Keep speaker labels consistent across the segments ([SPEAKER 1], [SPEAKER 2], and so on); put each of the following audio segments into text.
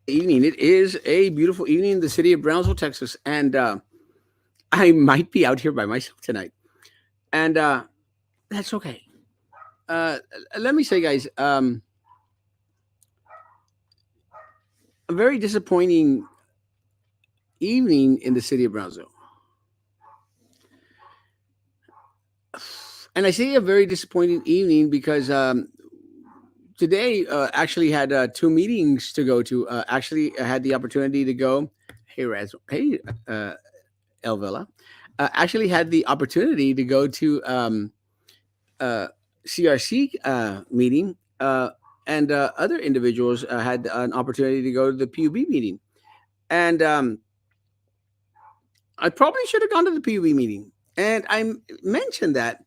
[SPEAKER 1] Evening. It is a beautiful evening in the city of Brownsville, Texas, and I might be out here by myself tonight, and that's okay. Uh, Let me say, guys, a very disappointing evening in the city of Brownsville, and I say a very disappointing evening because today actually had two meetings to go to. Actually, I had the opportunity to go. Hey, Raz. Hey, uh, Elvilla. Actually, had the opportunity to go to uh, CRC meeting, and other individuals had an opportunity to go to the PUB meeting. And I probably should have gone to the PUB meeting. And mentioned that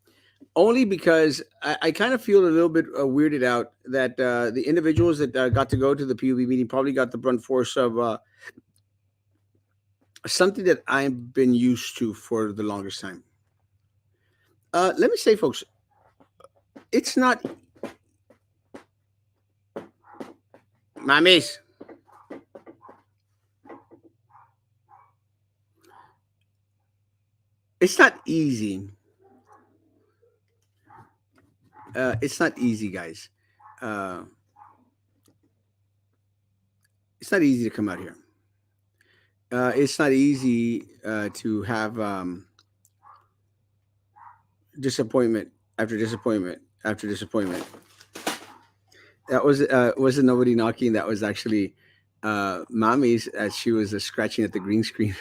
[SPEAKER 1] only because I kind of feel a little bit weirded out that the individuals that got to go to the PUB meeting probably got the brunt force of something that I've been used to for the longest time. Let me say, folks, it's not, mommies, it's not easy. It's not easy, guys. Uh, it's not easy to come out here. It's not easy to have disappointment after disappointment after disappointment. That wasn't nobody knocking. That was actually mommy's as she was scratching at the green screen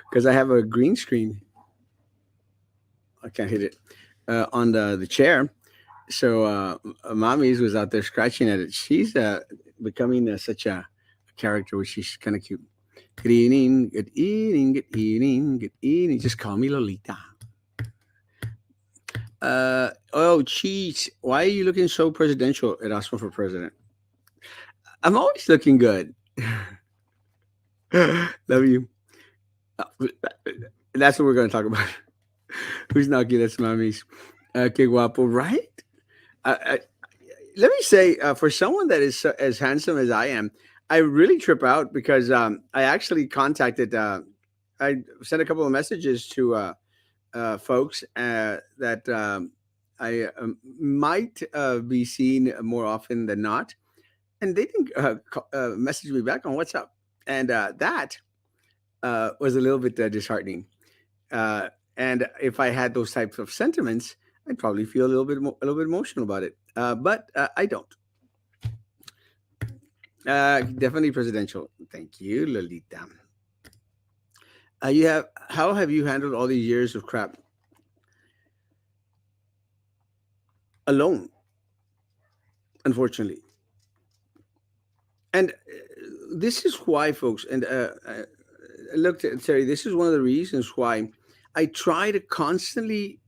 [SPEAKER 1] because I have a green screen. I can't hit it on the chair. So mommy's was out there scratching at it. She's becoming such a character, which she's kind of cute. Good evening, good evening, good evening, good evening. Just call me Lolita. Oh, cheese. Why are you looking so presidential, Erasmo, for president? I'm always looking good. Love you. Uh, That's what we're going to talk about. Who's knocking? That's mommy's. Que guapo, right? I, let me say, for someone that is as handsome as I am, I really trip out because I actually contacted, I sent a couple of messages to folks that I might be seeing more often than not, and they didn't message me back on WhatsApp, and that was a little bit disheartening. Uh, and if I had those types of sentiments, I'd probably feel a little bit emotional about it. But I don't. Definitely presidential. Thank you, Lolita. You have How have you handled all these years of crap alone? Unfortunately, and this is why, folks. And look, Terry, this is one of the reasons why I try to constantly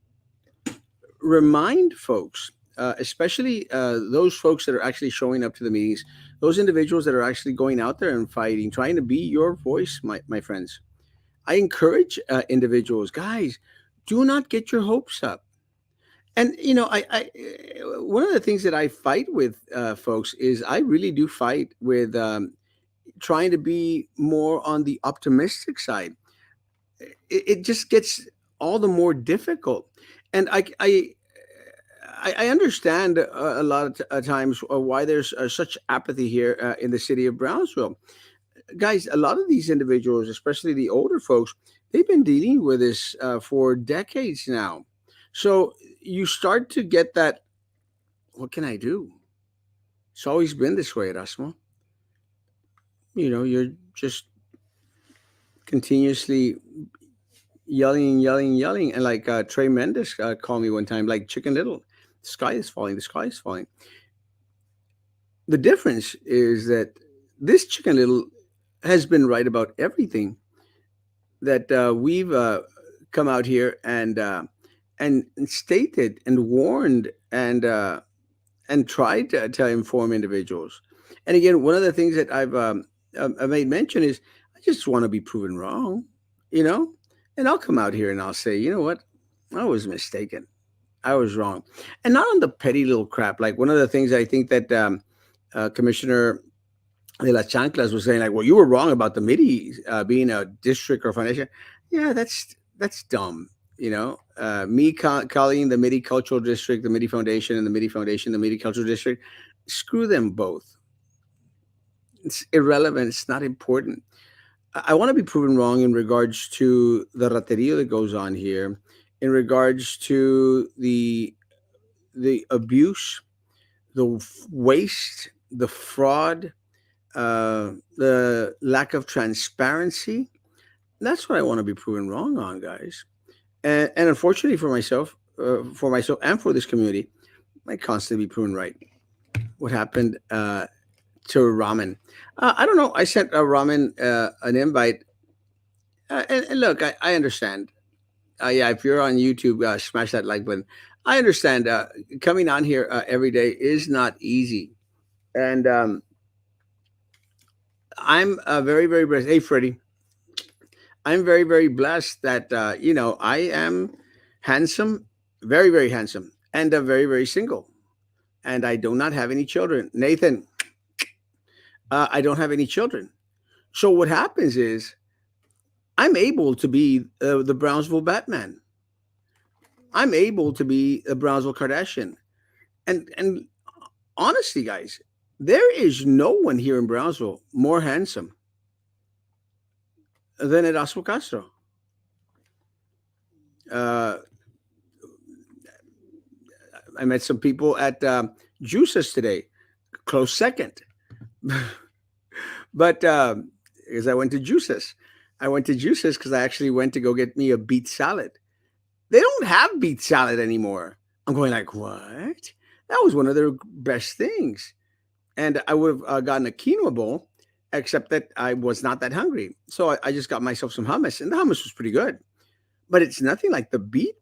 [SPEAKER 1] remind folks, especially those folks that are actually showing up to the meetings, those individuals that are actually going out there and fighting, trying to be your voice, my friends. I encourage individuals, guys, do not get your hopes up. And one of the things that I fight with folks is I really do fight with trying to be more on the optimistic side. It just gets all the more difficult, and I understand a lot of times why there's such apathy here in the city of Brownsville. Guys, a lot of these individuals, especially the older folks, they've been dealing with this for decades now. So you start to get that, what can I do? It's always been this way, Erasmo. You're just continuously yelling, yelling, yelling. And like Trey Mendes called me one time, like Chicken Little, the sky is falling, the sky is falling. The difference is that this Chicken Little has been right about everything that we've come out here and stated and warned and tried to inform individuals. And again, one of the things that I made mention is I just want to be proven wrong, you know, and I'll come out here and I'll say, you know what, I was mistaken. I was wrong, and not on the petty little crap. Like one of the things I think that Commissioner de las Chanclas was saying like, well, you were wrong about the MIDI being a district or foundation. Yeah, that's dumb. Me calling the MIDI Cultural District the MIDI Foundation and the MIDI Foundation the MIDI Cultural District, screw them both. It's irrelevant. It's not important. I want to be proven wrong in regards to the raterio that goes on here, in regards to the abuse, the waste, the fraud, the lack of transparency. That's what I want to be proven wrong on, guys. And unfortunately for myself and for this community, I constantly be proven right. What happened to Ramen? I don't know. I sent Ramen an invite, and look, I understand. Yeah, if you're on YouTube, smash that like button. I understand. Coming on here every day is not easy, and I'm very, very blessed. Hey, Freddie, I'm very, very blessed that I am handsome, very, very handsome, and very, very single, and I do not have any children. Nathan, I don't have any children. So what happens is I'm able to be the Brownsville Batman. I'm able to be a Brownsville Kardashian, and honestly, guys, there is no one here in Brownsville more handsome than Erasmo Castro. Uh, I met some people at Juices today, close second. But because I went to Juices because I actually went to go get me a beet salad. They don't have beet salad anymore. I'm going like, what? That was one of their best things. And I would have gotten a quinoa bowl, except that I was not that hungry. So I just got myself some hummus, and the hummus was pretty good. But it's nothing like the beet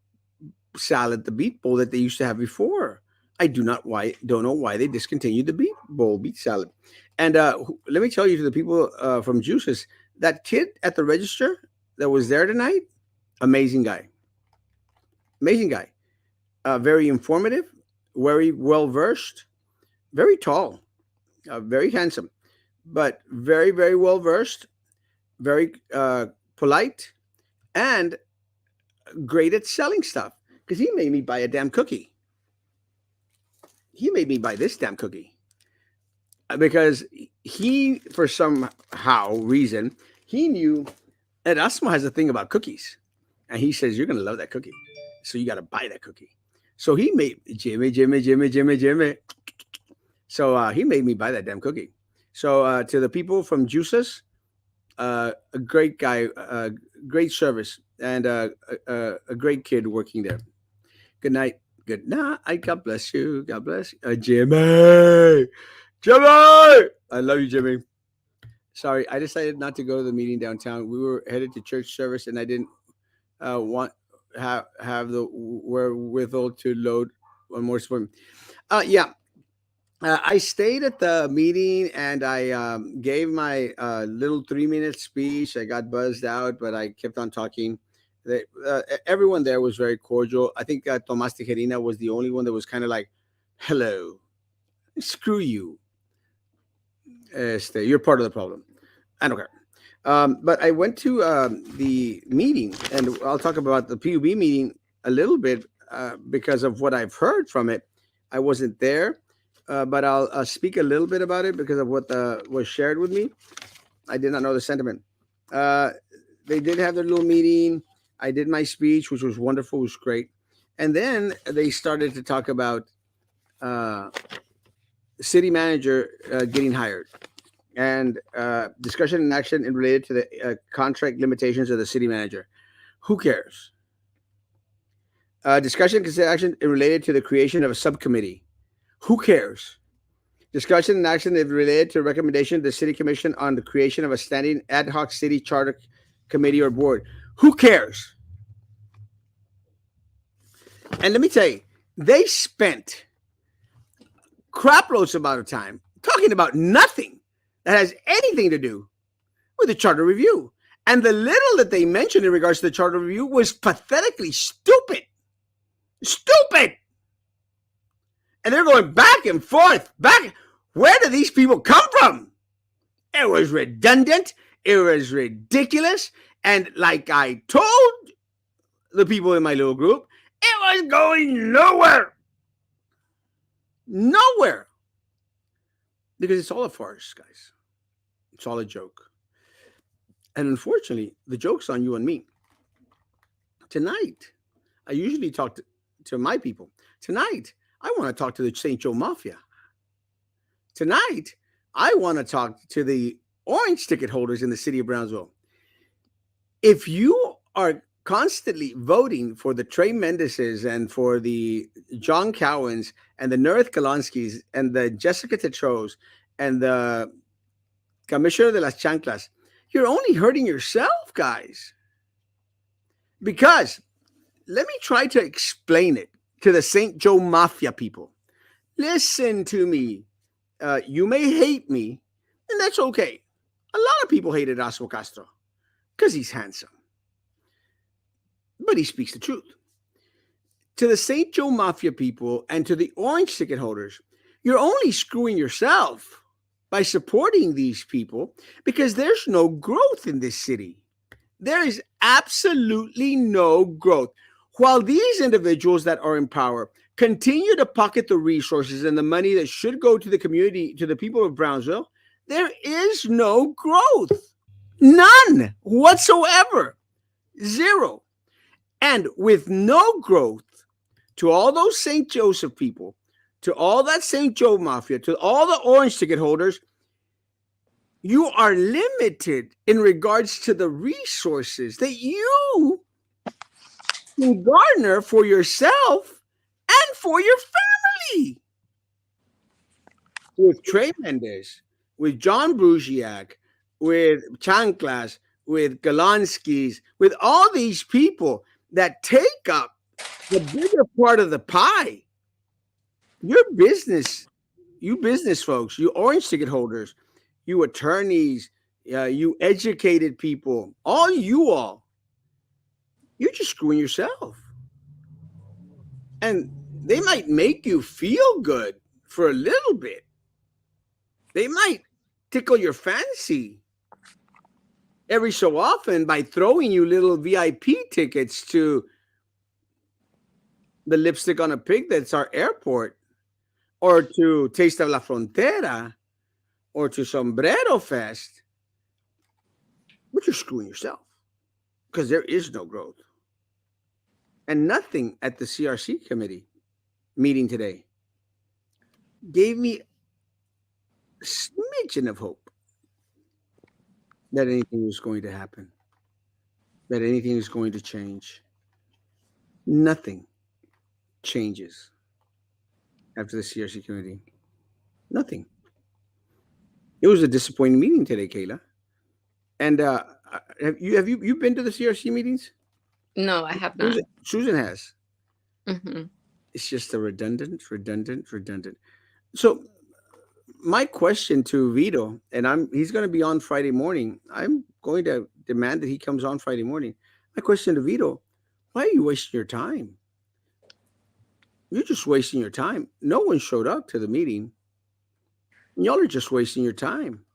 [SPEAKER 1] salad, the beet bowl that they used to have before. I don't know why they discontinued the beet salad. And let me tell you to the people from Juices, that kid at the register that was there tonight, amazing guy, amazing guy, very informative, very well versed, very tall, very handsome, but very, very well versed, very polite, and great at selling stuff. Because he made me buy a damn cookie. He made me buy this damn cookie because he, for somehow reason, he knew Erasmo has a thing about cookies, and he says you're gonna love that cookie, so you got to buy that cookie. So he made Jimmy. So he made me buy that damn cookie. So to the people from Juices, a great guy, great service, and a great kid working there. Good night. Good night. God bless you. God bless you. Jimmy. Jimmy. I love you, Jimmy. Sorry, I decided not to go to the meeting downtown. We were headed to church service, and I didn't want have the wherewithal to load one more swim. Yeah, I stayed at the meeting and I gave my little 3 minute speech. I got buzzed out, but I kept on talking. Everyone there was very cordial. I think Tomas Tijerina was the only one that was kind of like, hello, screw you. You're part of the problem. I don't care. But I went to the meeting, and I'll talk about the PUB meeting a little bit because of what I've heard from it. I wasn't there, but I'll speak a little bit about it because of what was shared with me. I did not know the sentiment. They did have their little meeting. I did my speech, which was wonderful, was great. And then they started to talk about city manager getting hired and discussion and action in related to the contract limitations of the city manager. Who cares? Discussion and action related to the creation of a subcommittee. Who cares? Discussion and action related to a recommendation to the city commission on the creation of a standing ad hoc city charter committee or board. Who cares? And let me tell you, they spent craploads amount of time talking about nothing that has anything to do with the charter review. And the little that they mentioned in regards to the charter review was pathetically stupid. Stupid. And they're going back and forth, back. Where do these people come from? It was redundant. It was ridiculous. And like I told the people in my little group, it was going nowhere. Nowhere. Because it's all a farce, guys. It's all a joke. And unfortunately, the joke's on you and me. Tonight, I usually talk to my people. Tonight, I want to talk to the St. Joe Mafia. Tonight, I want to talk to the orange ticket holders in the city of Brownsville. If you are constantly voting for the Trey Mendeses and for the John Cowans and the Nerith Kalanskis and the Jessica Tetros and the Commissioner de las Chanclas, you're only hurting yourself, guys. Because let me try to explain it to the St. Joe Mafia people. Listen to me. You may hate me, and that's okay. A lot of people hate Erasmo Castro because he's handsome. But he speaks the truth. To the St. Joe Mafia people and to the orange ticket holders, you're only screwing yourself by supporting these people because there's no growth in this city. There is absolutely no growth. While these individuals that are in power continue to pocket the resources and the money that should go to the community, to the people of Brownsville, there is no growth. None whatsoever. Zero. And with no growth, to all those St. Joseph people, to all that St. Joe Mafia, to all the orange ticket holders, you are limited in regards to the resources that you can garner for yourself and for your family. With Trey Mendez, with John Brugiak, with Chanclas, with Galanskis, with all these people that take up the bigger part of the pie. Your business, you business folks, you orange ticket holders, you attorneys, you educated people, all, you're just screwing yourself. And they might make you feel good for a little bit. They might tickle your fancy every so often by throwing you little VIP tickets to the Lipstick on a Pig that's our airport, or to Taste of la Frontera, or to Sombrero Fest. But you're screwing yourself because there is no growth. And nothing at the CRC committee meeting today gave me a smidgen of hope that anything was going to happen, that anything is going to change. Nothing changes after the CRC committee. Nothing. It was a disappointing meeting today, Kayla. And have you been to the CRC meetings?
[SPEAKER 2] No, I have not.
[SPEAKER 1] Susan has.
[SPEAKER 2] Hmm.
[SPEAKER 1] It's just a redundant. So my question to Vito, and he's going to be on Friday morning. I'm going to demand that he comes on Friday morning. My question to Vito: why are you wasting your time? You're just wasting your time. No one showed up to the meeting. Y'all are just wasting your time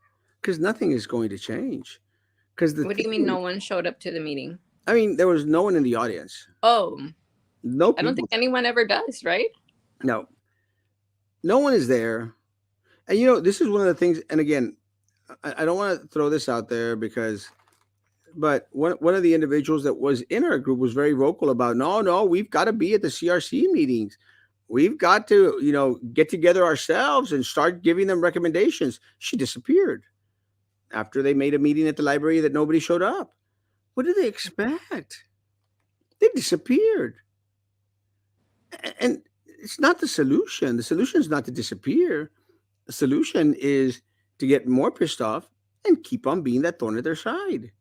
[SPEAKER 1] because nothing is going to change. Because the
[SPEAKER 2] What do you mean
[SPEAKER 1] thing,
[SPEAKER 2] no one showed up to the meeting?
[SPEAKER 1] I mean, there was no one in the audience.
[SPEAKER 2] Oh,
[SPEAKER 1] No
[SPEAKER 2] I don't think
[SPEAKER 1] people.
[SPEAKER 2] anyone ever does, right?
[SPEAKER 1] No, no one is there. And this is one of the things. And again, I don't want to throw this out there because, but one of the individuals that was in our group was very vocal about, no, we've got to be at the CRC meetings. We've got to, get together ourselves and start giving them recommendations. She disappeared after they made a meeting at the library that nobody showed up. What do they expect? They disappeared. And it's not the solution. The solution is not to disappear. The solution is to get more pissed off and keep on being that thorn at their side.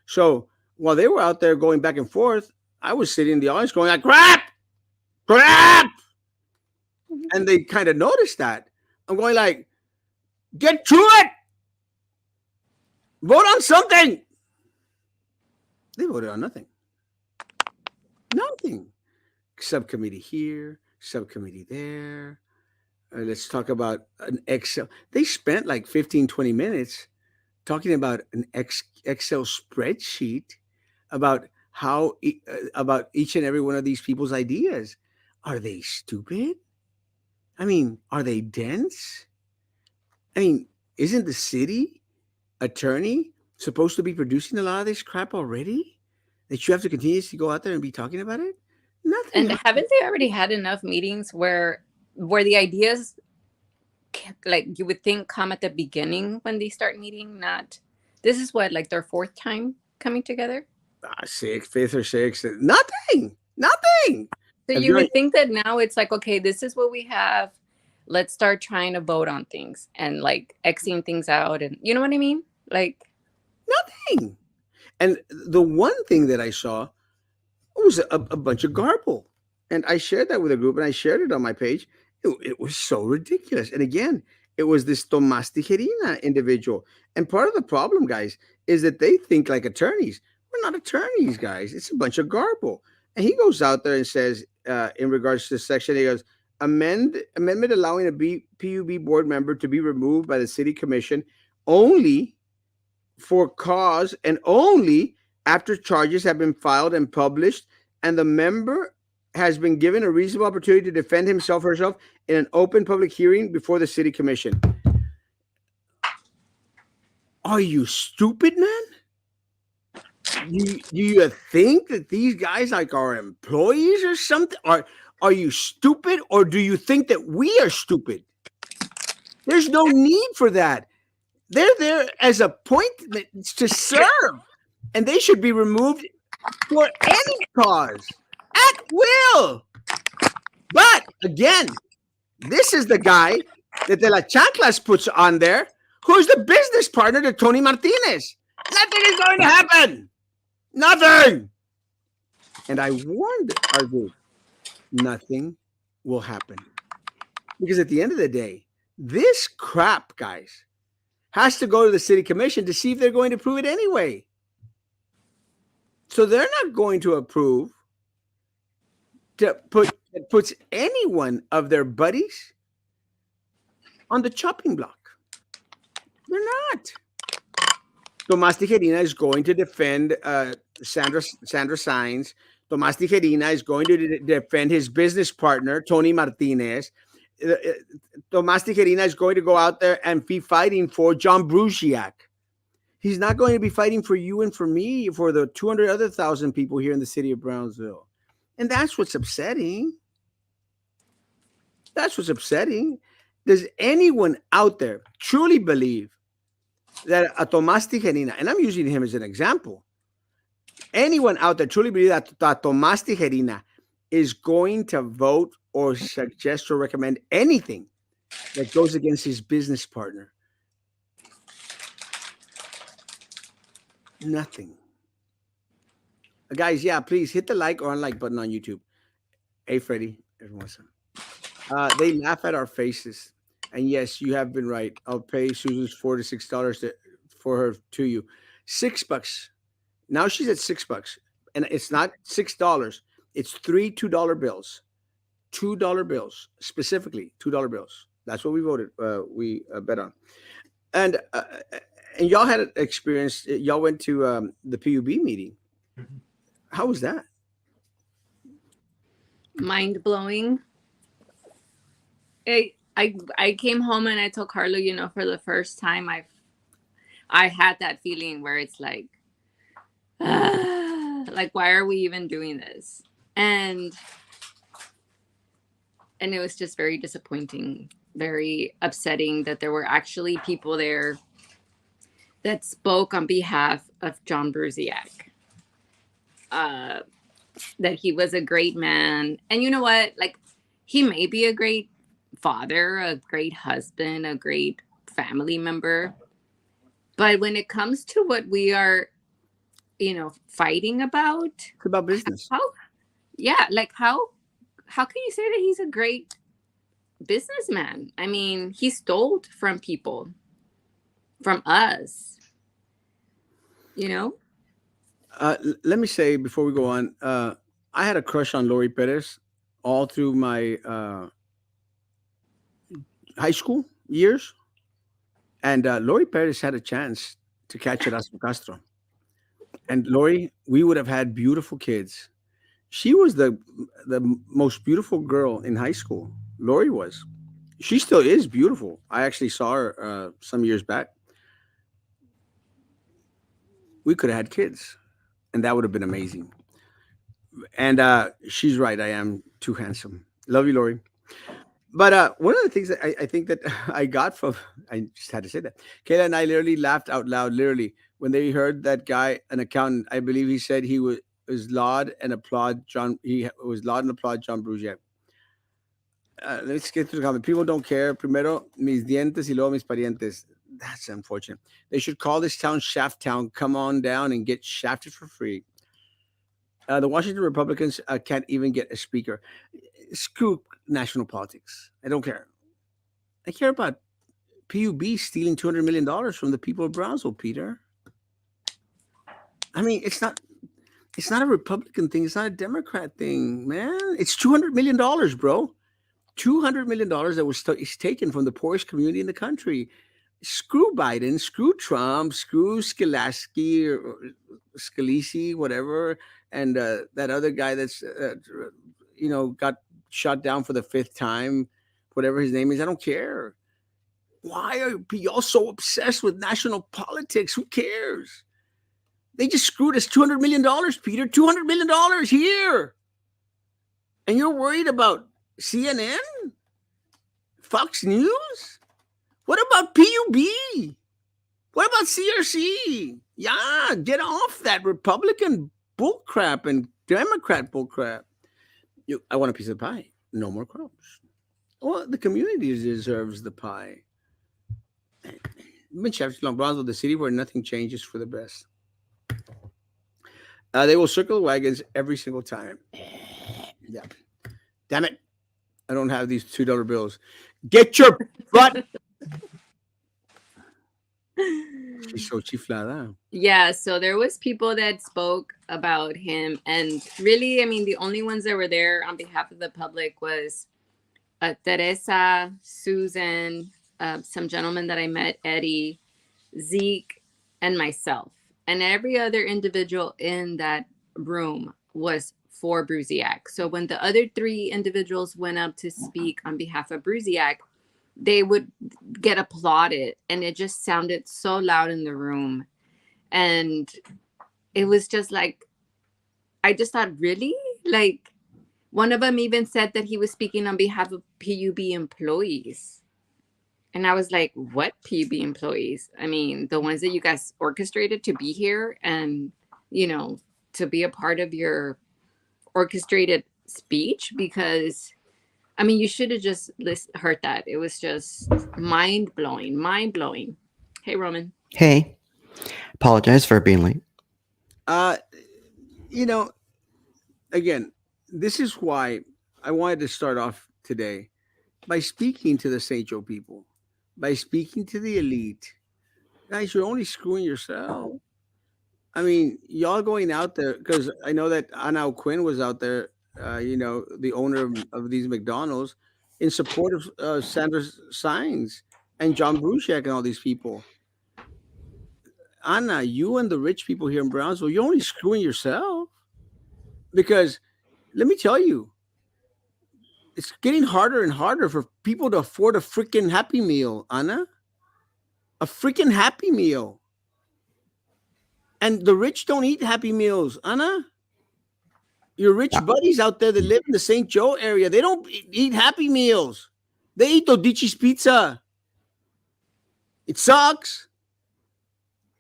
[SPEAKER 1] So while they were out there going back and forth, I was sitting in the audience going like, crap. And they kind of noticed that. I'm going like, get to it. Vote on something. They voted on nothing. Nothing. Subcommittee here, subcommittee there. Let's talk about an Excel. They spent like 15, 20 minutes talking about an Excel spreadsheet about about each and every one of these people's ideas. Are they stupid? I mean, are they dense? I mean, isn't the city attorney supposed to be producing a lot of this crap already? That you have to continuously go out there and be talking about it? Nothing.
[SPEAKER 2] And haven't they already had enough meetings where the ideas like you would think come at the beginning when they start meeting, not this is what like their fourth time coming together.
[SPEAKER 1] Sixth, fifth, or sixth. Nothing. Nothing.
[SPEAKER 2] So
[SPEAKER 1] If
[SPEAKER 2] you
[SPEAKER 1] you're
[SPEAKER 2] would think that now it's like, okay, this is what we have. Let's start trying to vote on things and like Xing things out, and you know what I mean? Like,
[SPEAKER 1] nothing. And the one thing that I saw was a bunch of garble. And I shared that with a group and I shared it on my page. It was so ridiculous. And again, it was this Tomas Tijerina individual. And part of the problem, guys, is that they think like attorneys. We're not attorneys, guys. It's a bunch of garble. And he goes out there and says, in regards to this section, he goes, amendment allowing a PUB board member to be removed by the city commission only for cause and only after charges have been filed and published and the member has been given a reasonable opportunity to defend himself or herself in an open public hearing before the city commission. Are you stupid, man? Do you think that these guys like are employees or something? Are you stupid, or do you think that we are stupid? There's no need for that. They're there as appointments to serve, and they should be removed for any cause at will. But again, this is the guy that De La Chanclas puts on there, who's the business partner to Tony Martinez. Nothing is going to happen. Nothing. And I warned our group, nothing will happen. Because at the end of the day, this crap, guys, has to go to the city commission to see if they're going to approve it anyway. So they're not going to approve to puts any one of their buddies on the chopping block. They're not. Tomas Tijerina is going to defend Sandra Saenz. Tomas Tijerina is going to defend his business partner, Tony Martinez. Tomas Tijerina is going to go out there and be fighting for John Brusiak. He's not going to be fighting for you and for me, for the 200 other thousand people here in the city of Brownsville. And that's what's upsetting. That's what's upsetting. Does anyone out there truly believe that a Tomas Tijerina, and I'm using him as an example, anyone out there truly believe that Tomas Tijerina is going to vote or suggest or recommend anything that goes against his business partner? Nothing. Guys, yeah, please hit the like or unlike button on YouTube. Hey, Freddie, everyone's they laugh at our faces. And yes, you have been right. I'll pay Susan's $4 to $6 for her to you. $6. Now she's at $6. And it's not $6. It's three $2 bills. $2 bills. Specifically, $2 bills. That's what we voted. We bet on. And y'all had an experience. Y'all went to the PUB meeting. How was that?
[SPEAKER 2] mind blowing. I came home and I told Carlo, for the first time I had that feeling where it's like, like, why are we even doing this? And it was just very disappointing, very upsetting that there were actually people there that spoke on behalf of John Brusiak. That he was a great man. And you know what? Like, he may be a great father, a great husband, a great family member. But when it comes to what we are, fighting about,
[SPEAKER 1] It's about business.
[SPEAKER 2] How can you say that he's a great businessman? I mean, he stole from people, from us, you know?
[SPEAKER 1] Let me say before we go on, I had a crush on Lori Perez all through my high school years, and Lori Perez had a chance to catch Erasmo Castro. And Lori, we would have had beautiful kids. She was the most beautiful girl in high school. Lori was. She still is beautiful. I actually saw her some years back. We could have had kids, and that would have been amazing. And she's right. I am too handsome. Love you, Lori. But one of the things that I think that I got from, I just had to say that. Kayla and I literally laughed out loud, literally, when they heard that guy, an accountant, I believe he said he was laud and applaud John, he was laud and applaud John Brugier. Let's get to the comment. People don't care. Primero mis dientes y luego mis parientes. That's unfortunate. They should call this town Shaft Town. Come on down and get shafted for free. The Washington Republicans can't even get a speaker. Screw national politics. I don't care. I care about PUB stealing $200 million from the people of Brownsville, Peter. I mean, it's not a Republican thing. It's not a Democrat thing, man. It's $200 million, bro. $200 that is taken from the poorest community in the country. Screw Biden, screw Trump, screw Skalaski or Scalisi, whatever, and that other guy that's got shot down for the fifth time, whatever his name is. I don't care. Why are y'all so obsessed with national politics? Who cares? They just screwed us $200 million, Peter. $200 million here, and you're worried about CNN, Fox News. What about PUB? What about CRC? Yeah, get off that Republican bullcrap and Democrat bullcrap. I want a piece of the pie. No more crumbs. Well, the community deserves the pie. Winchester, Long Bronzeville, the city where nothing changes for the best. They will circle the wagons every single time. Yeah. Damn it. I don't have these $2 bills. Get your butt. She's so chiflada.
[SPEAKER 2] Yeah, so there was people that spoke about him, and really, I mean, the only ones that were there on behalf of the public was Teresa, Susan, some gentleman that I met, Eddie, Zeke, and myself. And every other individual in that room was for Brusiak. So when the other three individuals went up to speak on behalf of Brusiak, they would get applauded, and it just sounded so loud in the room. And it was just like, I just thought, really? Like, one of them even said that he was speaking on behalf of PUB employees. And I was like, what PUB employees? I mean, the ones that you guys orchestrated to be here and, to be a part of your orchestrated speech? Because, I mean, you should have just heard that. It was just mind blowing, mind blowing. Hey, Roman.
[SPEAKER 3] Hey, apologize for being late.
[SPEAKER 1] Uh, you know, again, this is why I wanted to start off today by speaking to the St. Joe people, by speaking to the elite. Guys, you're only screwing yourself. I mean, y'all going out there because I know that Anna Quinn was out there, the owner of these McDonald's, in support of Sandra Sines and John Brusiak and all these people. Anna, you and the rich people here in Brownsville, you're only screwing yourself because let me tell you, it's getting harder and harder for people to afford a freaking Happy Meal, Anna. A freaking Happy Meal. And the rich don't eat Happy Meals, Anna. Your rich buddies out there that live in the St. Joe area, they don't eat Happy Meals. They eat Dodici's pizza. It sucks.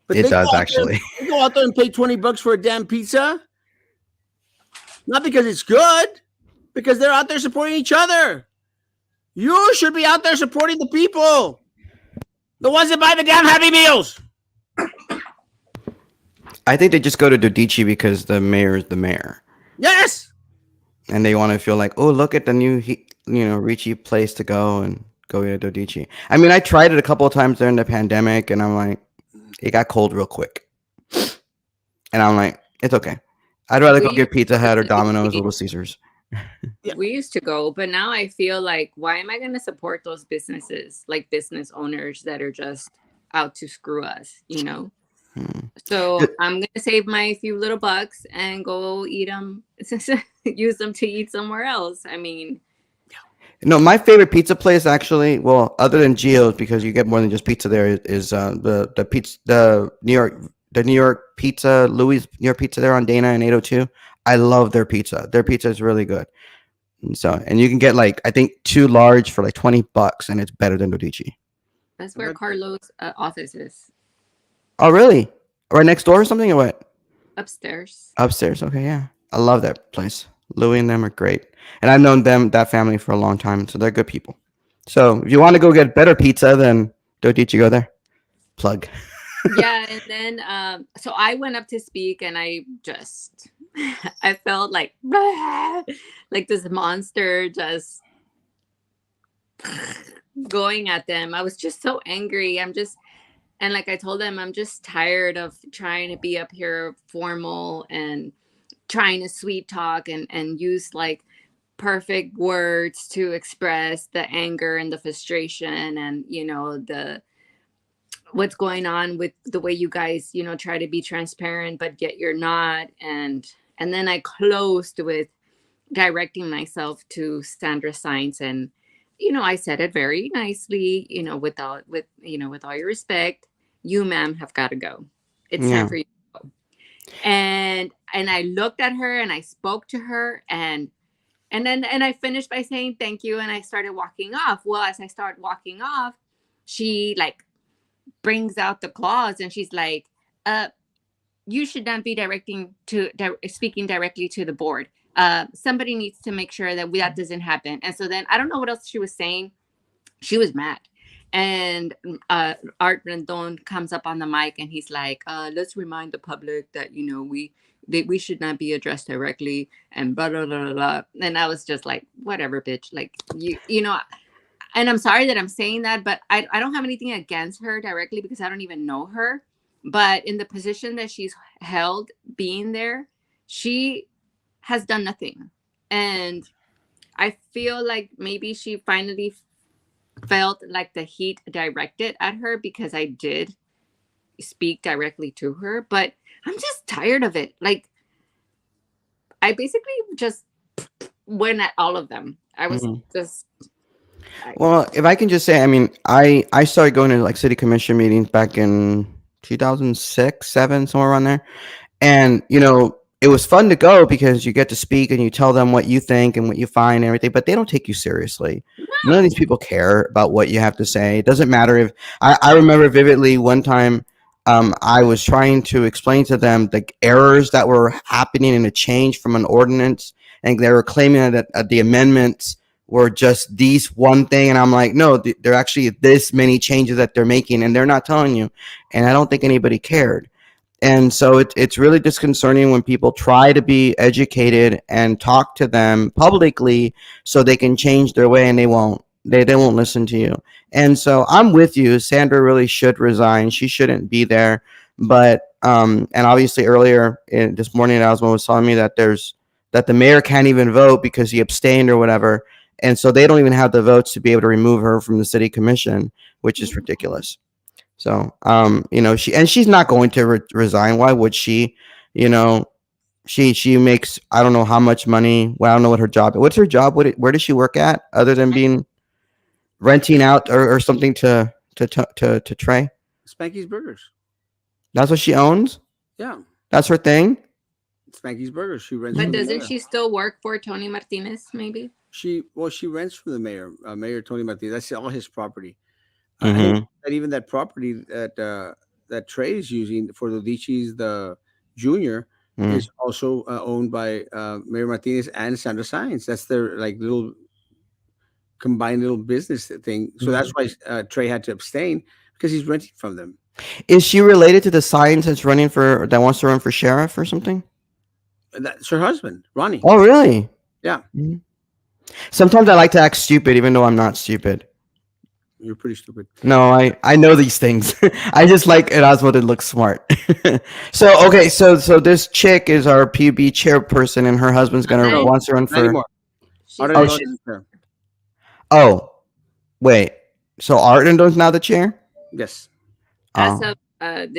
[SPEAKER 1] But
[SPEAKER 3] It does actually.
[SPEAKER 1] They go out there and pay $20 for a damn pizza. Not because it's good, because they're out there supporting each other. You should be out there supporting the people. The ones that buy the damn Happy Meals.
[SPEAKER 3] I think they just go to Dodici because the mayor is the mayor.
[SPEAKER 1] Yes.
[SPEAKER 3] And they want to feel like, oh, look at the new, Ricci place to go and go to Dodici. I mean, I tried it a couple of times during the pandemic, and I'm like, it got cold real quick. And I'm like, it's okay. I'd rather go get Pizza Hut or Domino's, Little Caesars.
[SPEAKER 2] Yeah. We used to go, but now I feel like, why am I going to support those businesses, like business owners that are just out to screw us,
[SPEAKER 3] Mm.
[SPEAKER 2] So I'm gonna save my few little bucks and go eat them, use them to eat somewhere else. I mean,
[SPEAKER 3] No, my favorite pizza place actually, well, other than Gio's, because you get more than just pizza there, is the pizza the New York pizza Louis New York pizza there on Dana and 802. I love their pizza. Their pizza is really good. And so, and you can get like I think two large for like $20, and it's better than Dodici.
[SPEAKER 2] that's where
[SPEAKER 1] Okay.
[SPEAKER 2] Carlos' office is,
[SPEAKER 3] Oh, really? Right next door or something, or what?
[SPEAKER 2] upstairs.
[SPEAKER 3] Upstairs. Okay, yeah. I love that place. Louis and them are great, and I've known that family for a long time, so they're good people. So if you want to go get better pizza, then Dodici, go there. Plug.
[SPEAKER 2] Yeah, and then so I went up to speak, and I just I felt like like this monster just going at them. I was just so angry. And like I told them, I'm just tired of trying to be up here formal and trying to sweet talk and use like perfect words to express the anger and the frustration and the what's going on with the way you guys try to be transparent but yet you're not. And then I closed with directing myself to Sandra Science, and I said it very nicely, with all your respect, you ma'am have got to go. It's time
[SPEAKER 3] Yeah.
[SPEAKER 2] for you to go. And I looked at her and I spoke to her, and I finished by saying thank you, and I started walking off. Well, as I start walking off, she like brings out the clause and she's like, uh you should not be speaking directly to the board. Somebody needs to make sure that that doesn't happen. And so then I don't know what else she was saying. She was mad. And Art Rendon comes up on the mic and he's like, let's remind the public that, we should not be addressed directly and blah, blah, blah, blah, blah. And I was just like, whatever, bitch. Like, and I'm sorry that I'm saying that, but I don't have anything against her directly because I don't even know her. But in the position that she's held, being there, she has done nothing. And I feel like maybe she finally felt like the heat directed at her because I did speak directly to her. But I'm just tired of it. Like, I basically just went at all of them. I was
[SPEAKER 3] Mhm.
[SPEAKER 2] just, I,
[SPEAKER 3] Well, if I can just say, I mean, I started going to like city commission meetings back in 2006, seven, somewhere around there. And, it was fun to go because you get to speak and you tell them what you think and what you find and everything, but they don't take you seriously. None of these
[SPEAKER 2] no.
[SPEAKER 3] people care about what you have to say. It doesn't matter if I remember vividly one time I was trying to explain to them the errors that were happening in a change from an ordinance, and they were claiming that the amendments were just these one thing. And I'm like, no, they're actually this many changes that they're making, and they're not telling you. And I don't think anybody cared. And so it's really disconcerting when people try to be educated and talk to them publicly so they can change their way, and they won't. They won't listen to you. And so I'm with you. Sandra really should resign. She shouldn't be there. But and obviously earlier this morning, Asma was telling me that that the mayor can't even vote because he abstained or whatever. And so they don't even have the votes to be able to remove her from the city commission, which is ridiculous. So, she's not going to resign. Why would she? You know, she makes I don't know how much money. Well, I don't know what her job. What's her job? Where does she work at other than being renting out or something to Trey?
[SPEAKER 1] Spanky's Burgers.
[SPEAKER 3] That's what she owns.
[SPEAKER 1] Yeah,
[SPEAKER 3] That's her thing.
[SPEAKER 1] Spanky's Burgers. She rents
[SPEAKER 2] But
[SPEAKER 1] from the
[SPEAKER 2] doesn't
[SPEAKER 1] mayor.
[SPEAKER 2] she still work for Tony Martinez, maybe?
[SPEAKER 1] She rents from the mayor, Mayor Tony Martinez. That's all his property. I think
[SPEAKER 3] Mm-hmm.
[SPEAKER 1] that even that property that Trey is using for the Dici's, the junior,
[SPEAKER 3] Mm-hmm.
[SPEAKER 1] is also owned by Mayor Martinez and Sandra Science. That's their like little combined little business thing. So that's why Trey had to abstain because he's renting from them.
[SPEAKER 3] Is she related to the science that wants to run for sheriff or something?
[SPEAKER 1] And that's her husband, Ronnie.
[SPEAKER 3] Oh, really?
[SPEAKER 1] Yeah,
[SPEAKER 3] Mhm. Sometimes I like to act stupid, even though I'm not stupid.
[SPEAKER 1] you're pretty stupid.
[SPEAKER 3] No, I know these things. I just like Erasmo to look smart. So okay, so this chick is our PUB chairperson, and her husband's gonna
[SPEAKER 2] Not,
[SPEAKER 1] No,
[SPEAKER 3] wants to run
[SPEAKER 1] not
[SPEAKER 3] for.
[SPEAKER 1] anymore.
[SPEAKER 2] she's
[SPEAKER 1] Arden
[SPEAKER 3] Oh,
[SPEAKER 2] not
[SPEAKER 1] Don
[SPEAKER 2] in.
[SPEAKER 1] isn't there.
[SPEAKER 3] oh, wait. So Ardendo's now the chair.
[SPEAKER 1] Yes.
[SPEAKER 2] As
[SPEAKER 3] Oh,
[SPEAKER 2] of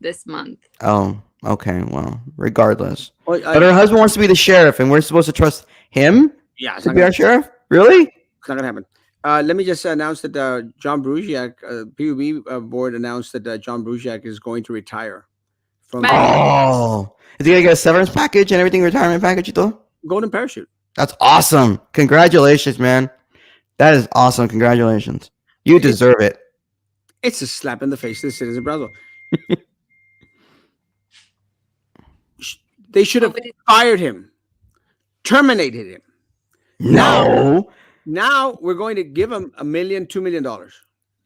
[SPEAKER 2] this month.
[SPEAKER 3] Oh, okay. Well, regardless.
[SPEAKER 1] Well,
[SPEAKER 3] But her husband wants to be the sheriff, and we're supposed to trust him
[SPEAKER 1] yeah, it's
[SPEAKER 3] to
[SPEAKER 1] not
[SPEAKER 3] be
[SPEAKER 1] gonna
[SPEAKER 3] our sheriff? Really?
[SPEAKER 1] it's not gonna happen. Let me just announce that John Brusiak, PUB board announced that John Brusiak is going to retire from
[SPEAKER 2] Bye.
[SPEAKER 1] the
[SPEAKER 3] Oh. Is he going to get a severance package and everything, retirement package, you thought?
[SPEAKER 1] Golden Parachute.
[SPEAKER 3] That's awesome. Congratulations, man. That is awesome. Congratulations. You
[SPEAKER 1] It-
[SPEAKER 3] deserve it.
[SPEAKER 1] It's a slap in the face to the citizens of Brazil. They should have
[SPEAKER 2] What would it-
[SPEAKER 1] fired him, terminated him.
[SPEAKER 3] No.
[SPEAKER 1] Now we're going to give him $1 million, $2 million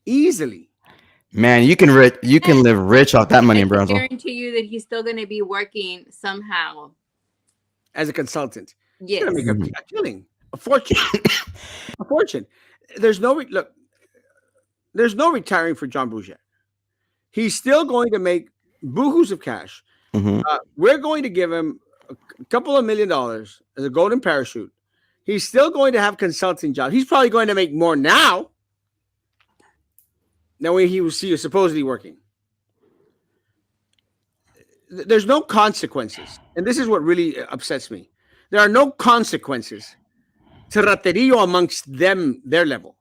[SPEAKER 1] easily.
[SPEAKER 3] Man, you can live rich off that money
[SPEAKER 2] I
[SPEAKER 3] in
[SPEAKER 2] can
[SPEAKER 3] Brazil.
[SPEAKER 2] guarantee you that he's still going to be working somehow.
[SPEAKER 1] As a consultant. He's
[SPEAKER 2] Yes.
[SPEAKER 1] going to make a killing, a fortune, a fortune. There's no look. There's no retiring for John Brugier. He's still going to make boohoos of cash.
[SPEAKER 3] Hmm.
[SPEAKER 1] We're going to give him a couple of $1 million as a golden parachute. He's still going to have consulting jobs. He's probably going to make more now than when he was supposedly working. There's no consequences. And this is what really upsets me. There are no consequences to raterillo amongst them, their level.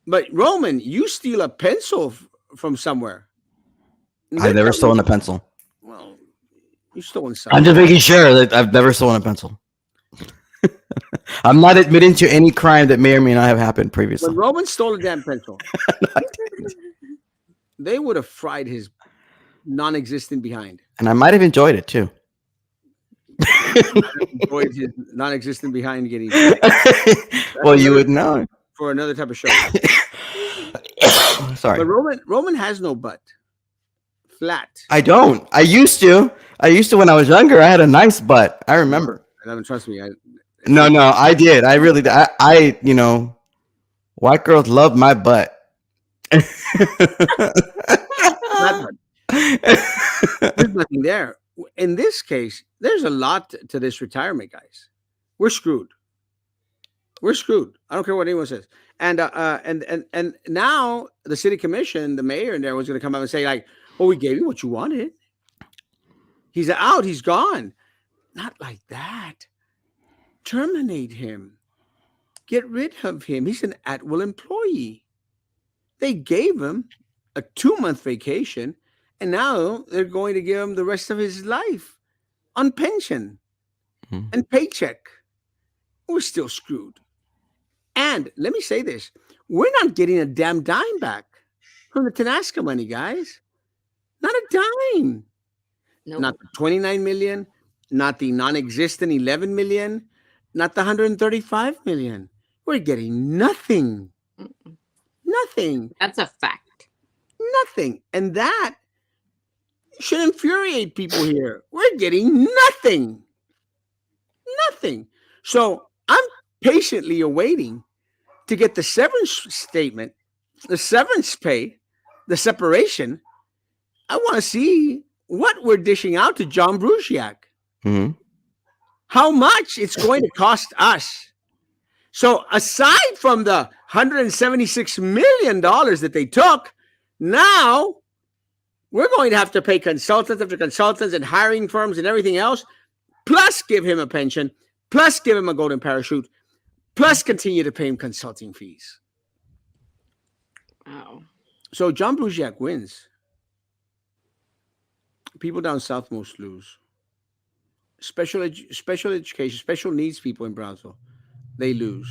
[SPEAKER 1] But Roman, you steal a pencil from somewhere.
[SPEAKER 3] I've never stolen a pencil.
[SPEAKER 1] Well, you stolen
[SPEAKER 3] I'm
[SPEAKER 1] something.
[SPEAKER 3] just making sure that I've never stolen a pencil. I'm not admitting to any crime that may or may not have happened previously.
[SPEAKER 1] When Roman stole a damn pencil, they would have fried his non-existent behind.
[SPEAKER 3] And I might have enjoyed it too.
[SPEAKER 1] Enjoyed his non-existent behind getting
[SPEAKER 3] Well, you would know.
[SPEAKER 1] for another type of show.
[SPEAKER 3] Sorry.
[SPEAKER 1] But Roman has no butt. Flat.
[SPEAKER 3] I don't. I used to. When I was younger. I had a nice butt. I remember.
[SPEAKER 1] Trust me.
[SPEAKER 3] No, I did. I really did. White girls love my butt.
[SPEAKER 1] There's nothing there. In this case, there's a lot to this retirement, guys. We're screwed. We're screwed. I don't care what anyone says. And now the city commission, the mayor, and there was going to come out and say like, "Well, we gave you what you wanted. He's out. He's gone." Not like that. Terminate him. Get rid of him. He's an at-will employee. They gave him a 2-month vacation, and now they're going to give him the rest of his life on pension and paycheck. We're still screwed. And let me say this. We're not getting a damn dime back from the Tenasca money, guys. Not a dime.
[SPEAKER 2] Nope.
[SPEAKER 1] Not the 29 million, not the non-existent 11 million, not the 135 million. We're getting nothing. Nothing.
[SPEAKER 2] That's a fact.
[SPEAKER 1] Nothing. And that should infuriate people here. We're getting nothing. Nothing. So I'm patiently awaiting to get the severance statement, the severance pay, the separation. I want to see what we're dishing out to John Brusiak.
[SPEAKER 3] Mm-hmm.
[SPEAKER 1] How much it's going to cost us. So aside from the $176 million that they took, now we're going to have to pay consultants after consultants and hiring firms and everything else, plus give him a pension, plus give him a golden parachute, plus continue to pay him consulting fees.
[SPEAKER 2] Wow.
[SPEAKER 1] So John Brusiak wins. People down south most lose. Special education, special needs people in Brownsville, they lose.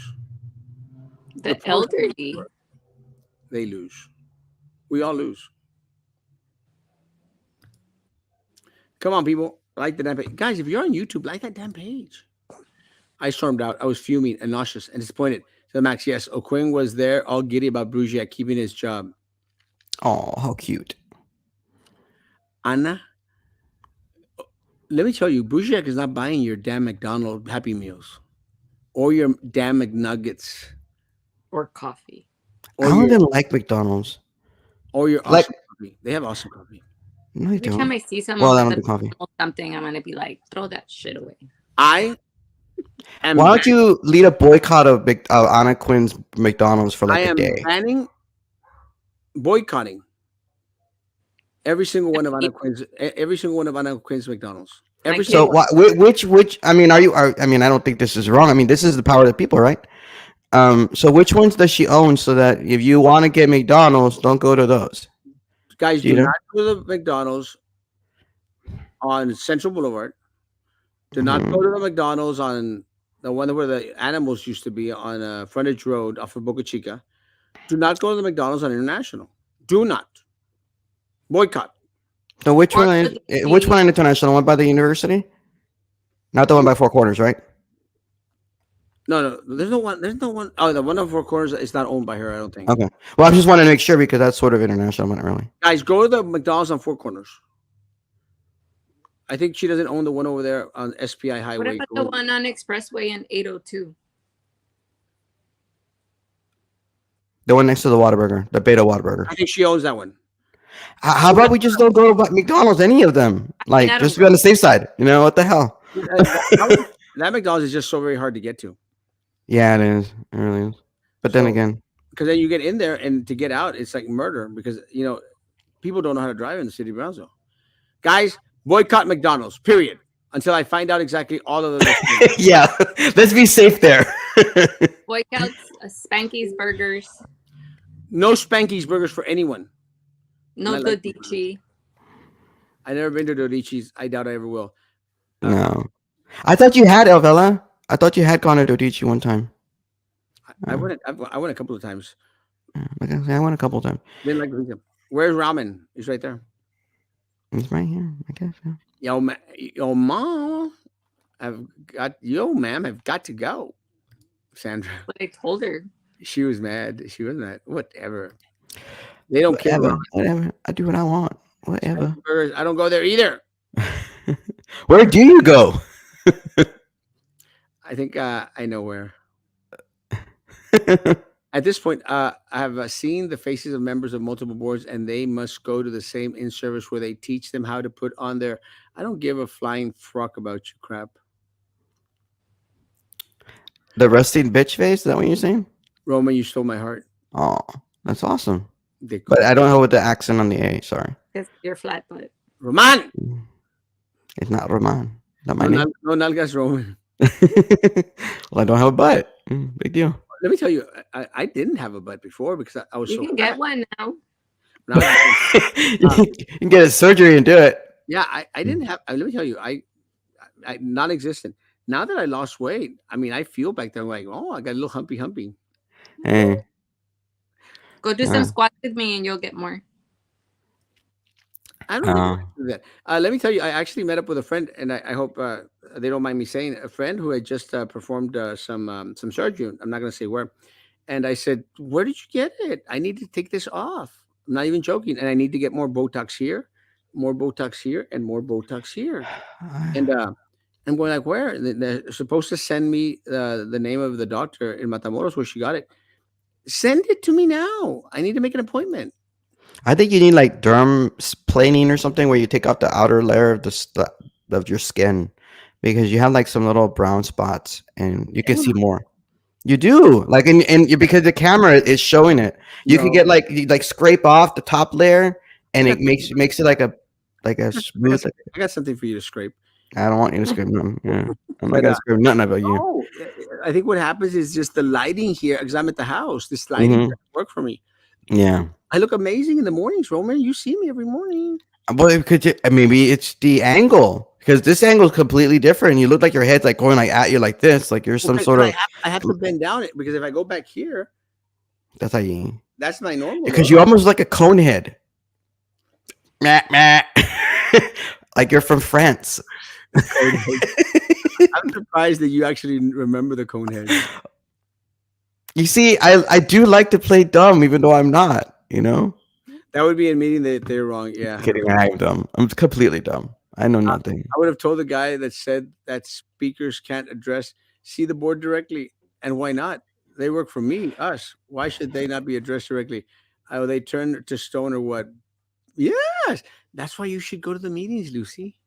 [SPEAKER 2] The
[SPEAKER 1] poor
[SPEAKER 2] elderly.
[SPEAKER 1] They lose. We all lose. Come on, people. Like the damn page. Guys, if you're on YouTube, like that damn page. I stormed out. I was fuming and nauseous and disappointed. So Max, yes, O'Quinn was there all giddy about Brugiak keeping his job.
[SPEAKER 3] Oh, how cute.
[SPEAKER 1] Anna, let me tell you, Brugiak is not buying your damn McDonald's Happy Meals or your damn McNuggets
[SPEAKER 2] Or coffee.
[SPEAKER 3] I
[SPEAKER 1] or
[SPEAKER 3] don't
[SPEAKER 1] your,
[SPEAKER 3] even like McDonald's.
[SPEAKER 1] or your
[SPEAKER 3] Like-
[SPEAKER 1] awesome coffee. They have awesome coffee.
[SPEAKER 3] No, I
[SPEAKER 2] Every time
[SPEAKER 3] don't.
[SPEAKER 2] I see someone
[SPEAKER 3] Well, I don't
[SPEAKER 2] with
[SPEAKER 3] do coffee.
[SPEAKER 2] something, I'm gonna be like, throw that shit away.
[SPEAKER 1] I am
[SPEAKER 3] Why don't you lead a boycott of Anna Quinn's McDonald's for
[SPEAKER 1] I
[SPEAKER 3] like a
[SPEAKER 1] am
[SPEAKER 3] day?
[SPEAKER 1] banning, boycotting Every single one of Anna Quinn's, every single one of Anna Quinn's McDonald's.
[SPEAKER 2] My
[SPEAKER 1] Every
[SPEAKER 3] So
[SPEAKER 1] single
[SPEAKER 2] kid,
[SPEAKER 1] one.
[SPEAKER 3] what? Which? I mean, I mean, I don't think this is wrong. I mean, this is the power of the people, right? So which ones does she own? So that if you want to get McDonald's, don't go to those.
[SPEAKER 1] Guys,
[SPEAKER 3] Do you
[SPEAKER 1] do
[SPEAKER 3] know?
[SPEAKER 1] not go to the McDonald's on Central Boulevard. Do not go
[SPEAKER 3] Hmm.
[SPEAKER 1] to the McDonald's on the one where the animals used to be on Frontage Road off of Boca Chica. Do not go to the McDonald's on International. Do not boycott.
[SPEAKER 3] So
[SPEAKER 2] or the
[SPEAKER 3] which
[SPEAKER 2] DG.
[SPEAKER 3] one international? One by the university, not the one by Four Corners, right?
[SPEAKER 1] No, no, there's no one. There's no one. Oh, the one of Four Corners is not owned by her. I don't think.
[SPEAKER 3] Okay. Well, I just wanted to make sure because that's sort of international, but not really.
[SPEAKER 1] Guys, go to the McDonald's on Four Corners. I think she doesn't own the one over there on SPI
[SPEAKER 2] What
[SPEAKER 1] Highway.
[SPEAKER 2] about the one on Expressway in 802?
[SPEAKER 3] The one next to the Whataburger, the Beta Whataburger.
[SPEAKER 1] I think she owns that one.
[SPEAKER 3] How about we just don't go to McDonald's, any of them?
[SPEAKER 2] I mean,
[SPEAKER 3] Like,
[SPEAKER 2] I
[SPEAKER 3] just
[SPEAKER 2] don't
[SPEAKER 3] to be on the safe side. You know, what the hell?
[SPEAKER 1] That McDonald's is just so very hard to get to
[SPEAKER 3] Yeah, it is. It really is. But then
[SPEAKER 1] So
[SPEAKER 3] again,
[SPEAKER 1] because then you get in there and to get out, it's like murder because people don't know how to drive in the city of Brownsville. Guys, boycott McDonald's. Period. Until I find out exactly all of those things.
[SPEAKER 3] yeah, let's be safe there.
[SPEAKER 2] Boycotts, Spanky's Burgers,
[SPEAKER 1] No Spanky's burgers for anyone.
[SPEAKER 2] no
[SPEAKER 1] I like
[SPEAKER 2] Dodici.
[SPEAKER 1] I never been to Dodici's. I doubt I ever will.
[SPEAKER 3] No. I thought you had, Elvella. I thought you had gone to Dodici one time.
[SPEAKER 1] I went. I went a couple of times.
[SPEAKER 3] Yeah, like I said, I went a couple of times.
[SPEAKER 1] Didn't like the Where's ramen? It's right there.
[SPEAKER 3] It's right here, I guess. Yeah.
[SPEAKER 1] Yo, mom, yo, ma'am, I've got to go. Sandra,
[SPEAKER 2] What I told her.
[SPEAKER 1] she was mad. She was mad. Whatever. They don't care.
[SPEAKER 3] Whatever,
[SPEAKER 1] About
[SPEAKER 3] whatever. I do what I want. Whatever.
[SPEAKER 1] burgers. I don't go there either.
[SPEAKER 3] Where do you go?
[SPEAKER 1] I think I know where. At this point, I have seen the faces of members of multiple boards, and they must go to the same in service where they teach them how to put on their "I don't give a flying fuck about you" crap.
[SPEAKER 3] The rusty bitch face? Is that what you're saying?
[SPEAKER 1] Roman, you stole my heart.
[SPEAKER 3] Oh, that's awesome.
[SPEAKER 1] Dick.
[SPEAKER 3] But I don't know with the accent on the A. Sorry.
[SPEAKER 2] Because you're flat butt.
[SPEAKER 1] Roman,
[SPEAKER 3] It's not Roman. Not my
[SPEAKER 1] no,
[SPEAKER 3] name.
[SPEAKER 1] no nalgas, Roman.
[SPEAKER 3] Well, I don't have a butt. Big deal.
[SPEAKER 1] Let me tell you, I didn't have a butt before because I was
[SPEAKER 2] You
[SPEAKER 1] so
[SPEAKER 2] can
[SPEAKER 1] fat.
[SPEAKER 2] get one now.
[SPEAKER 1] When I was-
[SPEAKER 3] You can get a surgery and do it.
[SPEAKER 1] yeah, I didn't have. Let me tell you, I non-existent. Now that I lost weight, I mean, I feel back there like, oh, I got a little humpy.
[SPEAKER 3] Hey.
[SPEAKER 2] Go do
[SPEAKER 3] Yeah.
[SPEAKER 2] some squats with me and you'll get more.
[SPEAKER 1] I don't think I can do that. Let me tell you, I actually met up with a friend, and I hope they don't mind me saying, a friend who had just performed some surgery. I'm not going to say where. And I said, "Where did you get it? I need to take this off. I'm not even joking, and I need to get more Botox here, more Botox here, and more Botox here." And I'm going like, "Where?" And they're supposed to send me the name of the doctor in Matamoros where she got it. Send it to me now. I need to make an appointment.
[SPEAKER 3] I think you need like derm planing or something where you take out the outer layer of of your skin because you have like some little brown spots and you can see more. You do like because the camera is showing it. You could
[SPEAKER 1] No.
[SPEAKER 3] get like you, like scrape off the top layer and it makes it like a smooth.
[SPEAKER 1] I got something for you to scrape.
[SPEAKER 3] I don't want you to scrape nothing. Yeah. I'm not
[SPEAKER 1] But,
[SPEAKER 3] gonna scrape nothing about you.
[SPEAKER 1] No, I think what happens is just the lighting here because I'm at the house. This lighting
[SPEAKER 3] Mhm.
[SPEAKER 1] doesn't work for me.
[SPEAKER 3] Yeah.
[SPEAKER 1] I look amazing in the mornings, Roman. You see me every morning.
[SPEAKER 3] Well, could you, maybe it's the angle because this angle is completely different. You look like your head's like going like at you like this, like you're some
[SPEAKER 1] Okay,
[SPEAKER 3] sort
[SPEAKER 1] but
[SPEAKER 3] of.
[SPEAKER 1] I have to bend down it because if I go back here,
[SPEAKER 3] That's how you.
[SPEAKER 1] that's my normal.
[SPEAKER 3] Because
[SPEAKER 1] look.
[SPEAKER 3] you almost like a cone head. Meh, meh. Like you're from France.
[SPEAKER 1] I'm surprised that you actually remember the cone head.
[SPEAKER 3] You see, I do like to play dumb, even though I'm not. You know,
[SPEAKER 1] That would be admitting that they're wrong. Yeah.
[SPEAKER 3] kidding. I'm dumb. I'm completely dumb. I know nothing.
[SPEAKER 1] I would have told the guy that said that speakers can't see the board directly. And why not? They work for me, us. Why should they not be addressed directly? Oh, they turn to stone or what? Yes. That's why you should go to the meetings, Lucy.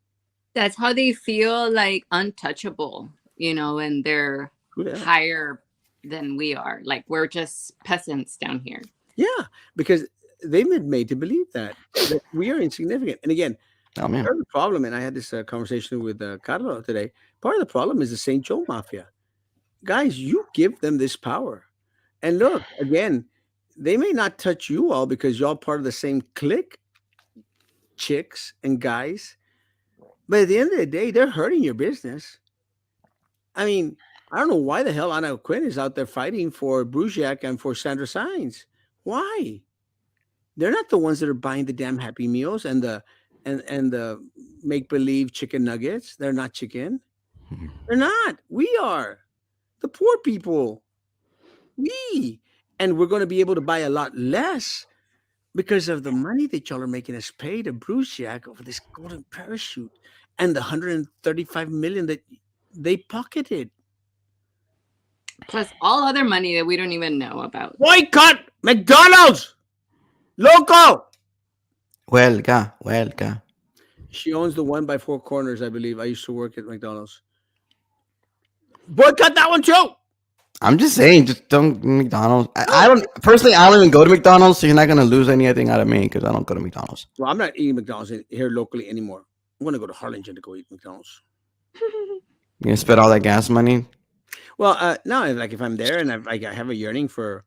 [SPEAKER 2] That's how they feel like untouchable, and they're
[SPEAKER 1] Yeah.
[SPEAKER 2] higher than we are. Like we're just peasants down here.
[SPEAKER 1] Yeah, because they've been made to believe that we are insignificant. And again,
[SPEAKER 3] Oh man.
[SPEAKER 1] part of the problem, and I had this conversation with Carlo today. Part of the problem is the St. Joe Mafia. Guys, you give them this power, and look again. They may not touch you all because y'all part of the same clique, chicks and guys. But at the end of the day, they're hurting your business. I mean, I don't know why the hell Anna Quinn is out there fighting for Brusiak and for Sandra Sines. Why? They're not the ones that are buying the damn Happy Meals and the make believe chicken nuggets. They're not chicken. They're not. We are the poor people. We, and we're going to be able to buy a lot less because of the money that y'all are making us pay to Brusiak over this golden parachute and the 135 million that they pocketed.
[SPEAKER 2] Plus all other money that we don't even know about.
[SPEAKER 1] Boycott McDonald's. Loco.
[SPEAKER 3] Huelga, huelga.
[SPEAKER 1] She owns the one by Four Corners, I believe. I used to work at McDonald's. Boycott that one too.
[SPEAKER 3] I'm just saying, just don't McDonald's. I don't personally. I don't even go to McDonald's, so you're not gonna lose anything out of me because I don't go to McDonald's.
[SPEAKER 1] Well, I'm not eating McDonald's here locally anymore. I'm going to go to Harlingen to go eat McDonald's.
[SPEAKER 3] You gonna spend all that gas money?
[SPEAKER 1] Well, no, like if I'm there and I have a yearning for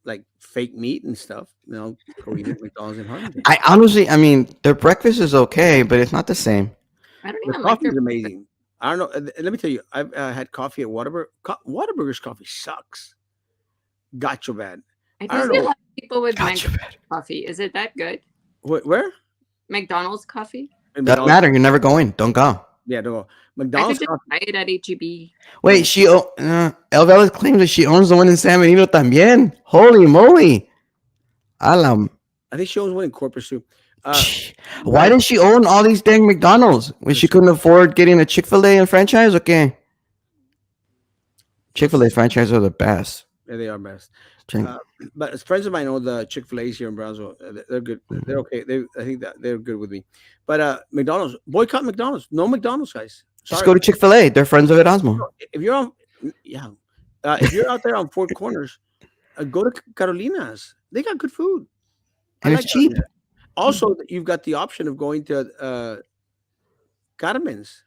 [SPEAKER 1] like fake meat and stuff, go eat at McDonald's in Harlingen.
[SPEAKER 3] I honestly, I mean, their breakfast is okay, but it's not the same.
[SPEAKER 2] I don't
[SPEAKER 1] The
[SPEAKER 2] even like
[SPEAKER 1] coffee
[SPEAKER 2] their
[SPEAKER 1] is amazing. I don't know. Let me tell you, I've had coffee at Whataburger. Whataburger's coffee sucks. Gotcha bad.
[SPEAKER 2] I
[SPEAKER 1] I don't
[SPEAKER 2] do see a
[SPEAKER 1] know.
[SPEAKER 2] lot of people with
[SPEAKER 3] Gotcha,
[SPEAKER 2] McDonald's coffee. Is it that good?
[SPEAKER 1] Where?
[SPEAKER 2] McDonald's coffee?
[SPEAKER 1] In
[SPEAKER 3] Doesn't
[SPEAKER 1] McDonald's?
[SPEAKER 3] matter. You're never going. Don't go.
[SPEAKER 1] Yeah, don't go.
[SPEAKER 2] I could
[SPEAKER 1] McDonald's
[SPEAKER 2] just
[SPEAKER 1] coffee.
[SPEAKER 2] buy it at HEB.
[SPEAKER 3] Wait, Elvela claims that she owns the one in San Benito también. Holy moly! Alam.
[SPEAKER 1] I think she owns one in Corpus too.
[SPEAKER 3] Why does she own all these dang McDonald's when she couldn't afford getting a Chick-fil-A franchise? Okay. Chick-fil-A franchises are the best.
[SPEAKER 1] Yeah, they are best.
[SPEAKER 3] Chick-
[SPEAKER 1] But as friends of mine know the Chick-fil-A's here in Brownsville. They're good. They're okay. I think that they're good with me. But McDonald's, boycott McDonald's. No McDonald's, guys.
[SPEAKER 3] Just
[SPEAKER 1] Sorry.
[SPEAKER 3] go to Chick-fil-A. They're friends of Erasmo.
[SPEAKER 1] If you're on, yeah, if you're out there on Four Corners, go to Carolina's. They got good food. I
[SPEAKER 3] And
[SPEAKER 1] like
[SPEAKER 3] it's cheap.
[SPEAKER 1] Carolina. Also, you've got the option of going to Carmen's.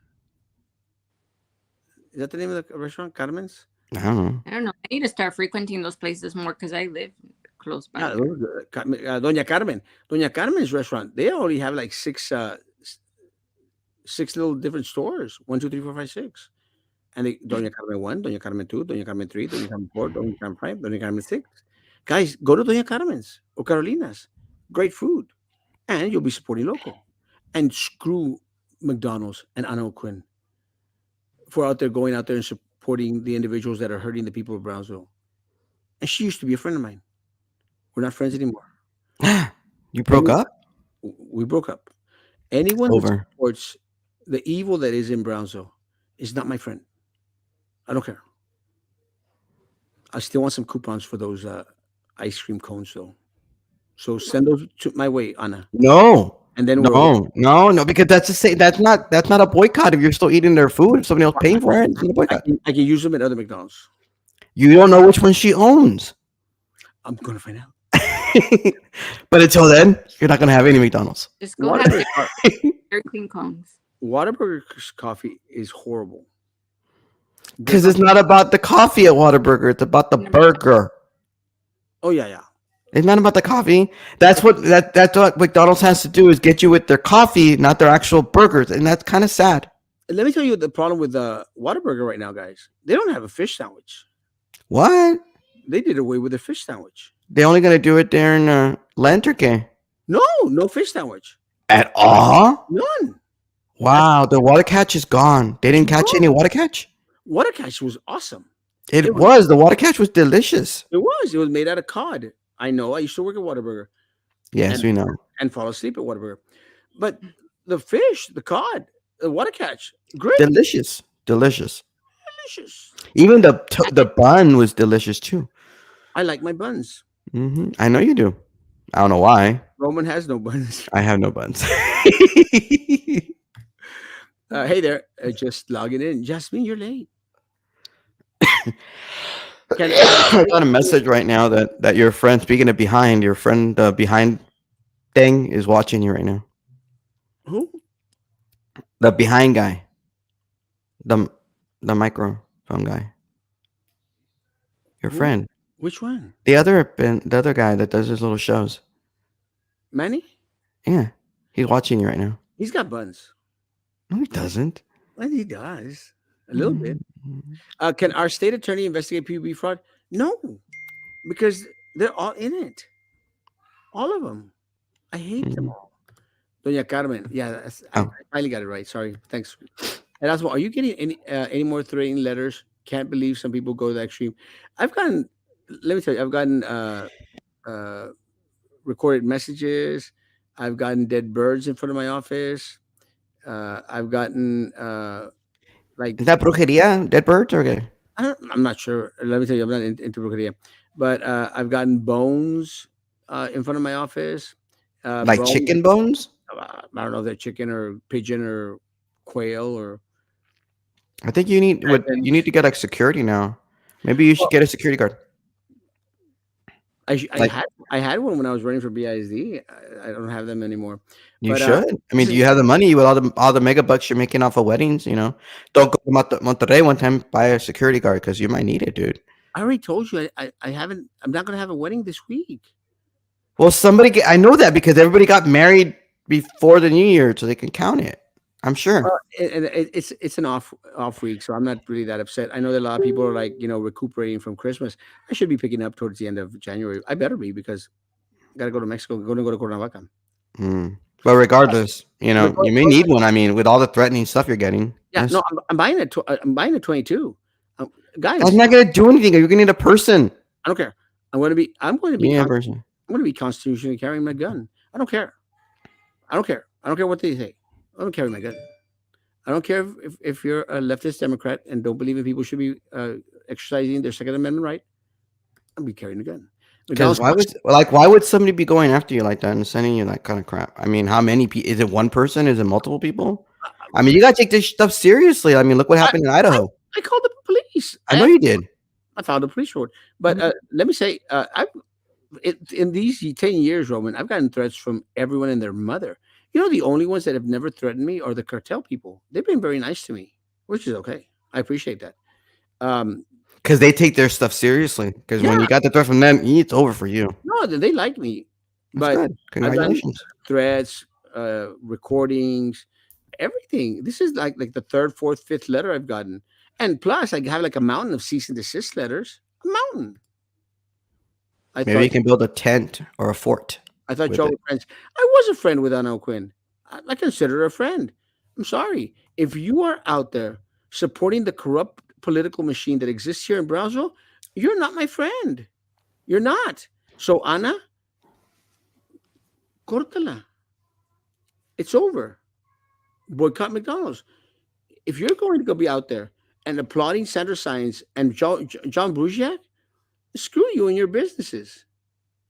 [SPEAKER 1] Is that the name of the restaurant? Carmen's?
[SPEAKER 3] I don't know.
[SPEAKER 2] I don't know. I need to start frequenting those places more because I live close by.
[SPEAKER 1] Yeah, those are good. Doña Carmen. Doña Carmen's restaurant. They already have like six little different stores. 1, 2, 3, 4, 5, 6. And Doña Carmen 1, Doña Carmen 2, Doña Carmen 3, Doña Carmen 4, Doña Carmen 5, Doña Carmen 6. Guys, go to Doña Carmen's or Carolina's. Great food. And you'll be supporting local. And screw McDonald's and Anna O'Quinn for going out there and supporting the individuals that are hurting the people of Brownsville. And she used to be a friend of mine. We're not friends anymore.
[SPEAKER 3] You broke up?
[SPEAKER 1] We broke up. Anyone that
[SPEAKER 3] Over.
[SPEAKER 1] supports the evil that is in Brownsville is not my friend. I don't care. I still want some coupons for those ice cream cones, though. So send those to my way, Anna.
[SPEAKER 3] No.
[SPEAKER 1] And then
[SPEAKER 3] No, because that's the same. That's not a boycott if you're still eating their food. If somebody else paying for it, it's not a boycott.
[SPEAKER 1] I can use them at other McDonald's.
[SPEAKER 3] You don't know which one she owns.
[SPEAKER 1] I'm going to find out.
[SPEAKER 3] But until then, you're not gonna have any McDonald's.
[SPEAKER 2] Just go have
[SPEAKER 1] Whataburger,
[SPEAKER 2] Dairy Queen cones.
[SPEAKER 1] Whataburger's coffee is horrible.
[SPEAKER 3] Because it's not about the coffee at Whataburger. It's about the burger.
[SPEAKER 1] Oh, yeah.
[SPEAKER 3] It's not about the coffee. That's what McDonald's has to do is get you with their coffee, not their actual burgers, and that's kind of sad.
[SPEAKER 1] Let me tell you the problem with Whataburger right now, guys. They don't have a fish sandwich.
[SPEAKER 3] What?
[SPEAKER 1] They did away with their fish sandwich.
[SPEAKER 3] They only gonna do it during Lent or qué?
[SPEAKER 1] No fish sandwich.
[SPEAKER 3] At all?
[SPEAKER 1] None.
[SPEAKER 3] Wow, the water catch is gone. They didn't catch any water catch.
[SPEAKER 1] Water catch was awesome.
[SPEAKER 3] It was. The water catch was delicious.
[SPEAKER 1] It was. It was made out of cod. I know. I used to work at Whataburger.
[SPEAKER 3] Yes, we know.
[SPEAKER 1] And fall asleep at Whataburger. But the fish, the cod, the water catch, great.
[SPEAKER 3] Delicious.
[SPEAKER 1] Delicious.
[SPEAKER 3] Even the bun was delicious too.
[SPEAKER 1] I like my buns.
[SPEAKER 3] I know you do. I don't know why.
[SPEAKER 1] Roman has no buns.
[SPEAKER 3] I have no buns.
[SPEAKER 1] Hey there. Just logging in. Jasmine, you're late. Can
[SPEAKER 3] I got a message right now that your friend, speaking of behind, your friend behind thing is watching you right now.
[SPEAKER 1] who?
[SPEAKER 3] The behind guy, the the microphone guy, your
[SPEAKER 1] Who?
[SPEAKER 3] friend,
[SPEAKER 1] Which one?
[SPEAKER 3] the other guy that does his little shows.
[SPEAKER 1] Manny?
[SPEAKER 3] Yeah, he's watching you right now.
[SPEAKER 1] He's got buns.
[SPEAKER 3] No, he doesn't.
[SPEAKER 1] Well, he does a little bit.
[SPEAKER 3] Mhm.
[SPEAKER 1] Can our state attorney investigate PUB fraud? No, because they're all in it. All of them. I hate them
[SPEAKER 3] Mhm.
[SPEAKER 1] all. Doña Carmen. Yeah, I
[SPEAKER 3] Oh,
[SPEAKER 1] finally got it right. Sorry. Thanks. Erasmo, are you getting any more threatening letters? Can't believe some people go to that extreme. I've gotten, let me tell you, I've gotten uh, recorded messages. I've gotten dead birds in front of my office. I've gotten like
[SPEAKER 3] is that brujeria? Dead birds or okay?
[SPEAKER 1] I'm not sure. Let me tell you, I'm not into brujeria, but I've gotten bones in front of my office.
[SPEAKER 3] Like
[SPEAKER 1] Bones.
[SPEAKER 3] chicken bones?
[SPEAKER 1] I don't know if they're chicken or pigeon or quail or
[SPEAKER 3] I think you need
[SPEAKER 1] pheasants.
[SPEAKER 3] to get like security now. Maybe you should
[SPEAKER 1] Well,
[SPEAKER 3] get a security guard. Like
[SPEAKER 1] I had one when I was running for BISD. I don't have them anymore.
[SPEAKER 3] you
[SPEAKER 1] But
[SPEAKER 3] should. I
[SPEAKER 1] this
[SPEAKER 3] mean, do
[SPEAKER 1] is
[SPEAKER 3] you have the money with all the mega bucks you're making off of weddings? Don't go to Monterrey one time. Buy a security guard because you might need it, dude.
[SPEAKER 1] I already told you I haven't. I'm not gonna have a wedding this week.
[SPEAKER 3] Well, I know that because everybody got married before the new year, so they can count it. I'm sure.
[SPEAKER 1] It's an off week, so I'm not really that upset. I know that a lot of people are like recuperating from Christmas. I should be picking up towards the end of January. I better be because I gotta go to Mexico. Gonna go to Cuernavaca.
[SPEAKER 3] Mm. But regardless, you may need one. I mean, with all the threatening stuff you're getting,
[SPEAKER 1] Yeah, no, I'm buying it. I'm buying a 22.
[SPEAKER 3] that's
[SPEAKER 1] Guys,
[SPEAKER 3] not gonna do anything. You're gonna need a person.
[SPEAKER 1] I don't care. I'm
[SPEAKER 3] Yeah, person.
[SPEAKER 1] going to be constitutionally carrying my gun. I don't care. I don't care. I don't care what they say. I don't carry my gun. I don't care if you're a leftist Democrat and don't believe in people should be exercising their Second Amendment right. I'll be carrying a gun.
[SPEAKER 3] Because
[SPEAKER 1] McDonald's.
[SPEAKER 3] why would somebody be going after you like that and sending you that kind of crap? I mean, how many people? Is it one person? Is it multiple people? I mean, you gotta take this stuff seriously. I mean, look what
[SPEAKER 1] I,
[SPEAKER 3] happened in
[SPEAKER 1] I,
[SPEAKER 3] Idaho.
[SPEAKER 1] I called the police.
[SPEAKER 3] I know you did.
[SPEAKER 1] I filed a police report. But let me say, in these 10 years, Roman, I've gotten threats from everyone and their mother. The only ones that have never threatened me are the cartel people. They've been very nice to me, which is okay. I appreciate that. Um,
[SPEAKER 3] Because they take their stuff seriously. Because when
[SPEAKER 1] yeah,
[SPEAKER 3] you got the threat from them, it's over for you.
[SPEAKER 1] no, they like me.
[SPEAKER 3] That's
[SPEAKER 1] But
[SPEAKER 3] good.
[SPEAKER 1] I've gotten
[SPEAKER 3] Congratulations.
[SPEAKER 1] threats, recordings, everything. This is like the third, fourth, fifth letter I've gotten. And plus, I have like a mountain of cease and desist letters. A mountain. I
[SPEAKER 3] Maybe
[SPEAKER 1] thought
[SPEAKER 3] you can build a tent or a fort
[SPEAKER 1] I thought
[SPEAKER 3] with
[SPEAKER 1] y'all
[SPEAKER 3] it.
[SPEAKER 1] were friends. I was a friend with Anna Quinn. I consider her a friend. I'm sorry. If you are out there supporting the corrupt political machine that exists here in Brownsville, you're not my friend. You're not. So, Anna, córtala. It's over. Boycott McDonald's. If you're going to go be out there and applauding Sandra Science and John Brugiak, screw you and your businesses.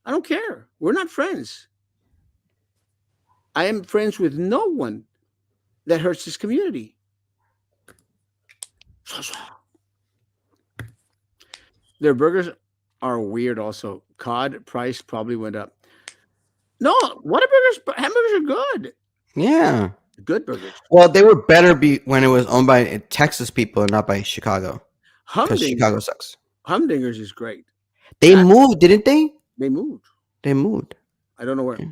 [SPEAKER 1] I don't care. We're not friends. I am friends with no one that hurts this community. Their burgers are weird also. Cod price probably went up. No, Whataburgers hamburgers are good.
[SPEAKER 3] Yeah.
[SPEAKER 1] Good burgers.
[SPEAKER 3] Well, they were better when it was owned by Texas people and not by Chicago. Because
[SPEAKER 1] Humding
[SPEAKER 3] Chicago sucks.
[SPEAKER 1] Humdingers is great.
[SPEAKER 3] They
[SPEAKER 1] That
[SPEAKER 3] moved, didn't they?
[SPEAKER 1] they moved.
[SPEAKER 3] They moved.
[SPEAKER 1] I don't know where.
[SPEAKER 3] Yeah.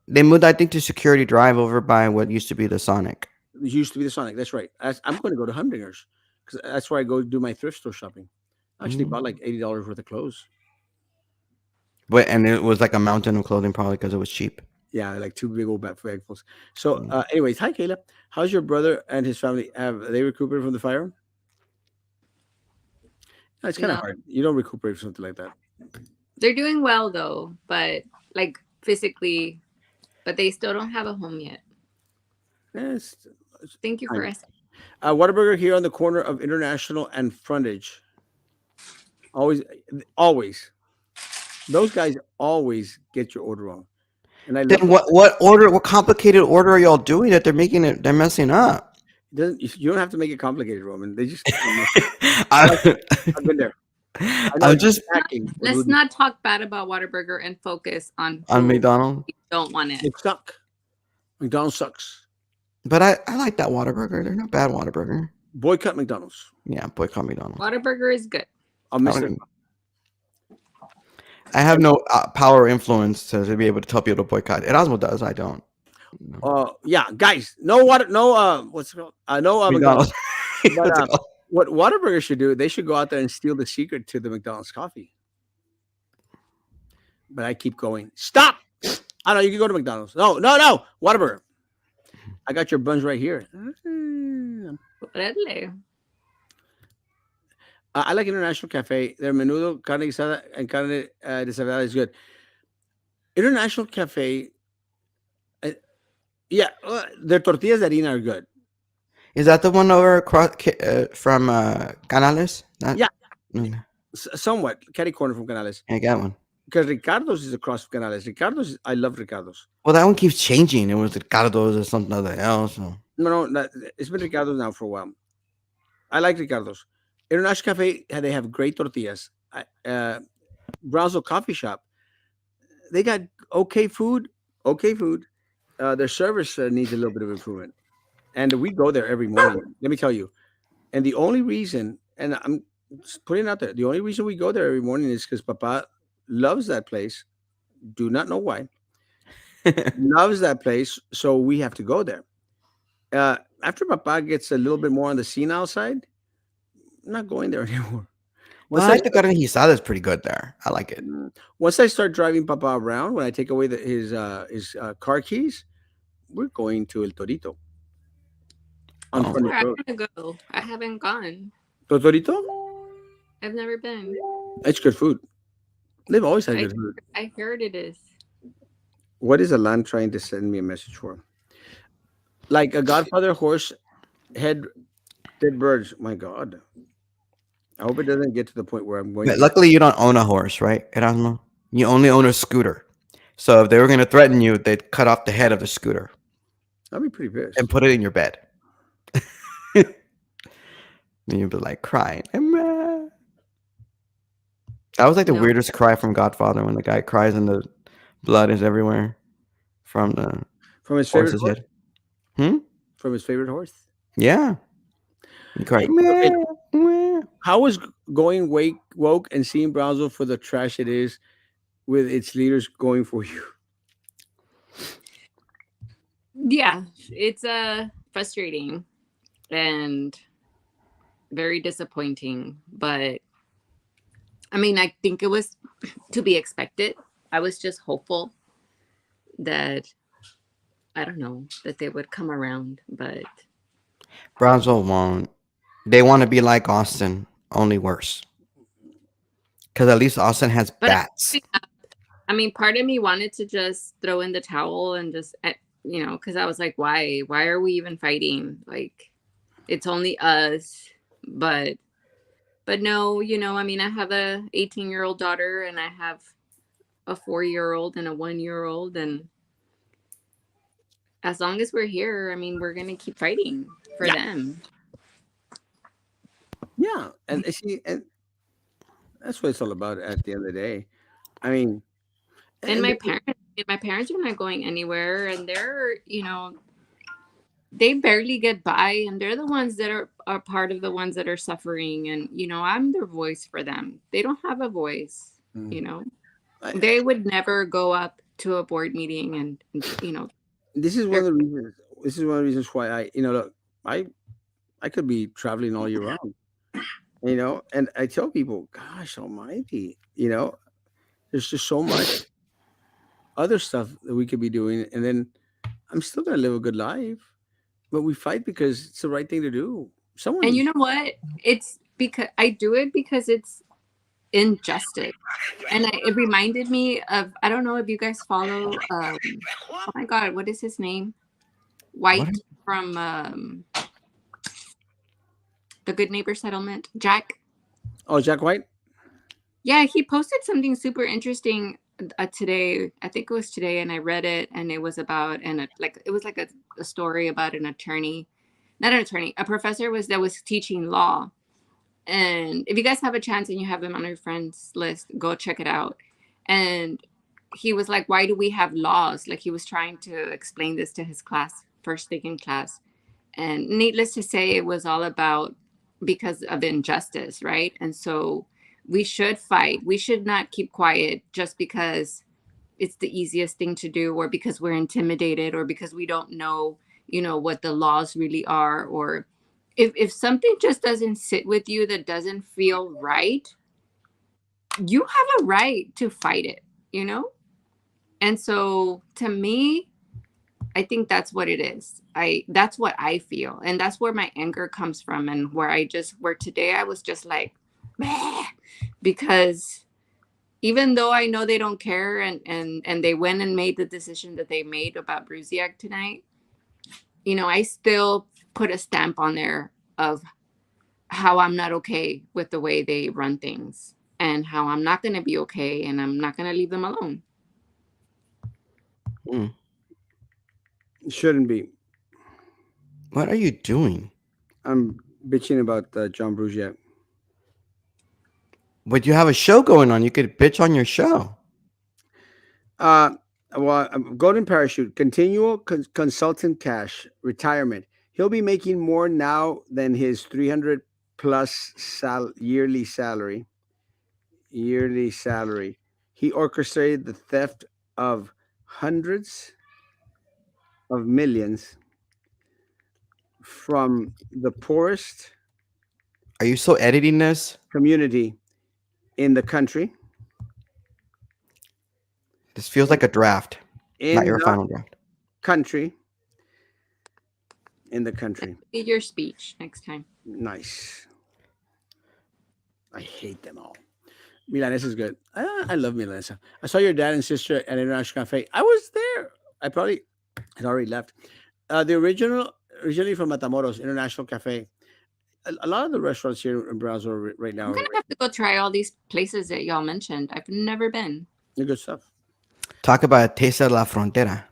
[SPEAKER 3] They moved, I think, to Security Drive over by what used to be the Sonic.
[SPEAKER 1] It used to be the Sonic. That's right. I'm going to go to Humdingers because that's where I go do my thrift store shopping. I actually
[SPEAKER 3] Mhm.
[SPEAKER 1] bought like $80 worth of clothes.
[SPEAKER 3] And it was like a mountain of clothing, probably because it was cheap.
[SPEAKER 1] Yeah, like two big old bagfuls. So,
[SPEAKER 3] Mm.
[SPEAKER 1] anyways, hi Kayla. How's your brother and his family? Have they recuperated from the fire? No, it's kind of
[SPEAKER 2] No,
[SPEAKER 1] hard. You don't recuperate from something like that.
[SPEAKER 2] they're doing well though, but like physically, but they still don't have a home yet.
[SPEAKER 1] Yes.
[SPEAKER 2] Thank you for asking.
[SPEAKER 1] Whataburger here on the corner of International and Frontage. Always, always. Those guys always get your order wrong, and I love
[SPEAKER 3] Then
[SPEAKER 1] them.
[SPEAKER 3] what complicated order are y'all doing that they're messing up?
[SPEAKER 1] You don't have to make it complicated, Roman. They just
[SPEAKER 3] I,
[SPEAKER 1] I've been there. I know
[SPEAKER 3] I'm
[SPEAKER 1] it's
[SPEAKER 3] just
[SPEAKER 1] packing, but
[SPEAKER 2] Let's not talk bad about Whataburger and focus on
[SPEAKER 3] on
[SPEAKER 2] who
[SPEAKER 3] McDonald's,
[SPEAKER 2] we don't want it.
[SPEAKER 1] they suck. McDonald's sucks.
[SPEAKER 3] but I like that Whataburger. They're not bad Whataburger.
[SPEAKER 1] Boycott McDonald's.
[SPEAKER 3] Yeah, boycott McDonald's.
[SPEAKER 2] Whataburger is good.
[SPEAKER 1] I'll
[SPEAKER 3] I
[SPEAKER 1] miss
[SPEAKER 3] don't
[SPEAKER 1] it.
[SPEAKER 3] even, I have no power or influence to be able to tell people to boycott. Erasmo does. I don't. No.
[SPEAKER 1] Yeah, guys, no water, no what's it called? No McDonald's.
[SPEAKER 3] McDonald's.
[SPEAKER 1] But
[SPEAKER 3] What's it called?
[SPEAKER 1] what Whataburger should do, they should go out there and steal the secret to the McDonald's coffee. But I keep going. Stop! I know you can go to McDonald's. No, no, no, Whataburger. I got your buns right here.
[SPEAKER 2] Órale.
[SPEAKER 1] I like International Cafe. Their menudo, carne guisada, and carne deshebrada is good. International Cafe, uh, yeah, their tortillas de harina are good.
[SPEAKER 3] Is that the one over across from Canales?
[SPEAKER 1] Yeah,
[SPEAKER 3] Mm,
[SPEAKER 1] somewhat. Catty corner from Canales.
[SPEAKER 3] I got one.
[SPEAKER 1] Because Ricardo's is across from Canales. I love Ricardo's.
[SPEAKER 3] Well, that one keeps changing. It was Ricardo's or something other else. So.
[SPEAKER 1] No, it's been Ricardo's now for a while. I like Ricardo's. International Cafe, they have great tortillas. Brownsville Coffee Shop, they got okay food. Okay food. Their service needs a little bit of improvement. And we go there every morning. Let me tell you. And the only reason, and I'm just putting it out there, the only reason we go there every morning is because Papa loves that place. Do not know why. Loves that place, so we have to go there. After Papa gets a little bit more on the senile side, I'm not going there anymore.
[SPEAKER 3] Well,
[SPEAKER 1] Once
[SPEAKER 3] I
[SPEAKER 1] I
[SPEAKER 3] like the
[SPEAKER 1] start,
[SPEAKER 3] carne guisada is pretty good there. I like it.
[SPEAKER 1] once I start driving Papa around, when I take away his car keys, we're going to El Torito on
[SPEAKER 3] Oh.
[SPEAKER 1] Funny
[SPEAKER 2] Where I
[SPEAKER 1] Road.
[SPEAKER 2] want to go. I haven't gone.
[SPEAKER 1] The Torito?
[SPEAKER 2] I've never been.
[SPEAKER 1] It's good food. They've always had
[SPEAKER 2] I
[SPEAKER 1] good food.
[SPEAKER 2] I heard it is.
[SPEAKER 1] What is Alan trying to send me a message for? Like a Godfather horse head dead birds. My God. I hope it doesn't get to the point where I'm going
[SPEAKER 3] But
[SPEAKER 1] to.
[SPEAKER 3] luckily, you don't own a horse, right, Erasmo? You only own a scooter. So if they were going to threaten you, they'd cut off the head of the scooter
[SPEAKER 1] I'll be pretty pissed.
[SPEAKER 3] and put it in your bed. Then you'd be like crying. Emma. That was like the
[SPEAKER 2] No.
[SPEAKER 3] weirdest cry from Godfather when the guy cries and the blood is everywhere from the
[SPEAKER 1] From his favorite
[SPEAKER 3] horse's
[SPEAKER 1] horse?
[SPEAKER 3] head. Hmm?
[SPEAKER 1] From his favorite horse?
[SPEAKER 3] Yeah. He cried.
[SPEAKER 1] Okay.
[SPEAKER 3] "Meh, meh."
[SPEAKER 1] How was going woke and seeing Brownsville for the trash it is with its leaders going for you?
[SPEAKER 2] Yeah, it's frustrating and very disappointing, but I mean, I think it was to be expected. I was just hopeful that I don't know that they would come around, but
[SPEAKER 3] Brownsville won't. They want to be like Austin, only worse. Because at least Austin has
[SPEAKER 2] but
[SPEAKER 3] bats.
[SPEAKER 2] I mean, part of me wanted to just throw in the towel and just because I was like, why are we even fighting? Like, it's only us, but no, I mean, I have a 18-year-old daughter and I have a 4-year-old and a 1-year-old, and as long as we're here, I mean, we're gonna keep fighting for
[SPEAKER 1] Yeah.
[SPEAKER 2] them.
[SPEAKER 1] Yeah. And see, and that's what it's all about at the end of the day. I mean,
[SPEAKER 2] And my parents are not going anywhere, and they're they barely get by, and they're the ones that are part of the ones that are suffering, and I'm their voice for them. They don't have a voice.
[SPEAKER 1] Mhm.
[SPEAKER 2] They would never go up to a board meeting and
[SPEAKER 1] This is one of the reasons. This is one of the reasons why look, I could be traveling all year round, and I tell people, gosh almighty, there's just so much other stuff that we could be doing, and then I'm still gonna live a good life, but we fight because it's the right thing to do. Someone,
[SPEAKER 2] and you know what, it's because I do it because it's injustice, and it reminded me of, I don't know if you guys follow oh my god, what is his name, White
[SPEAKER 3] What?
[SPEAKER 2] from the Good Neighbor Settlement, Jack.
[SPEAKER 1] oh, Jack White.
[SPEAKER 2] Yeah, he posted something super interesting today. I think it was today, and I read it, and it was about it was like a story about an attorney, not an attorney, a professor that was teaching law, And if you guys have a chance and you have him on your friends list, go check it out. And he was like, why do we have laws? Like he was trying to explain this to his class, first thing in class. And needless to say, it was all about because of injustice, right? And so we should fight. We should not keep quiet just because it's the easiest thing to do, or because we're intimidated, or because we don't know, what the laws really are, or if something just doesn't sit with you, that doesn't feel right, you have a right to fight it, you know? And so to me, I think that's what it is. That's what I feel. And that's where my anger comes from, and where today I was just like, "Meh," because even though I know they don't care, and they went and made the decision that they made about Brusiak tonight, I still put a stamp on there of how I'm not okay with the way they run things, and how I'm not going to be okay, and I'm not going to leave them alone.
[SPEAKER 3] Mm.
[SPEAKER 1] It shouldn't be.
[SPEAKER 3] What are you doing?
[SPEAKER 1] I'm bitching about John Brugier.
[SPEAKER 3] But you have a show going on. You could bitch on your show.
[SPEAKER 1] Uh, Golden Parachute, continual consultant cash, retirement. He'll be making more now than his 300 plus yearly salary. Yearly salary. He orchestrated the theft of hundreds of millions from the poorest
[SPEAKER 3] Are you so editing this?
[SPEAKER 1] community in the country.
[SPEAKER 3] This feels
[SPEAKER 1] In,
[SPEAKER 3] like a draft, not
[SPEAKER 1] in
[SPEAKER 3] your
[SPEAKER 1] the
[SPEAKER 3] final draft.
[SPEAKER 1] country. In the country.
[SPEAKER 2] Get your speech next time.
[SPEAKER 1] Nice. I hate them all. Milanesa is good. I love Milanesa. I saw your dad and sister at International Cafe. I was there. I probably had already left. Originally from Matamoros International Cafe. A lot of the restaurants here in Brownsville right now
[SPEAKER 2] I'm
[SPEAKER 1] are
[SPEAKER 2] going to have to go try all these places that y'all mentioned. I've never been.
[SPEAKER 1] they're good stuff.
[SPEAKER 3] Talk about Taste de la Frontera.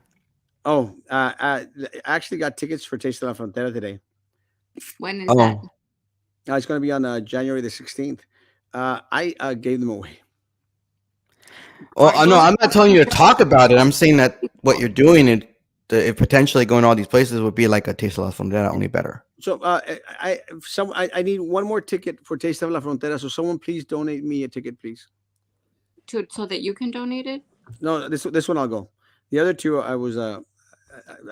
[SPEAKER 1] Oh, I actually got tickets for Taste de la Frontera today.
[SPEAKER 2] When is that?
[SPEAKER 3] Oh,
[SPEAKER 1] It's going to be on January the 16th. I gave them away.
[SPEAKER 3] well, no,
[SPEAKER 2] Those are
[SPEAKER 3] I'm not telling you to talk about it. I'm saying that what you're doing, it potentially going to all these places would be like a Taste de la Frontera, only better.
[SPEAKER 1] So I need one more ticket for Taste of La Frontera. So someone please donate me a ticket, please.
[SPEAKER 2] so that you can donate it.
[SPEAKER 1] No, this one I'll go. The other two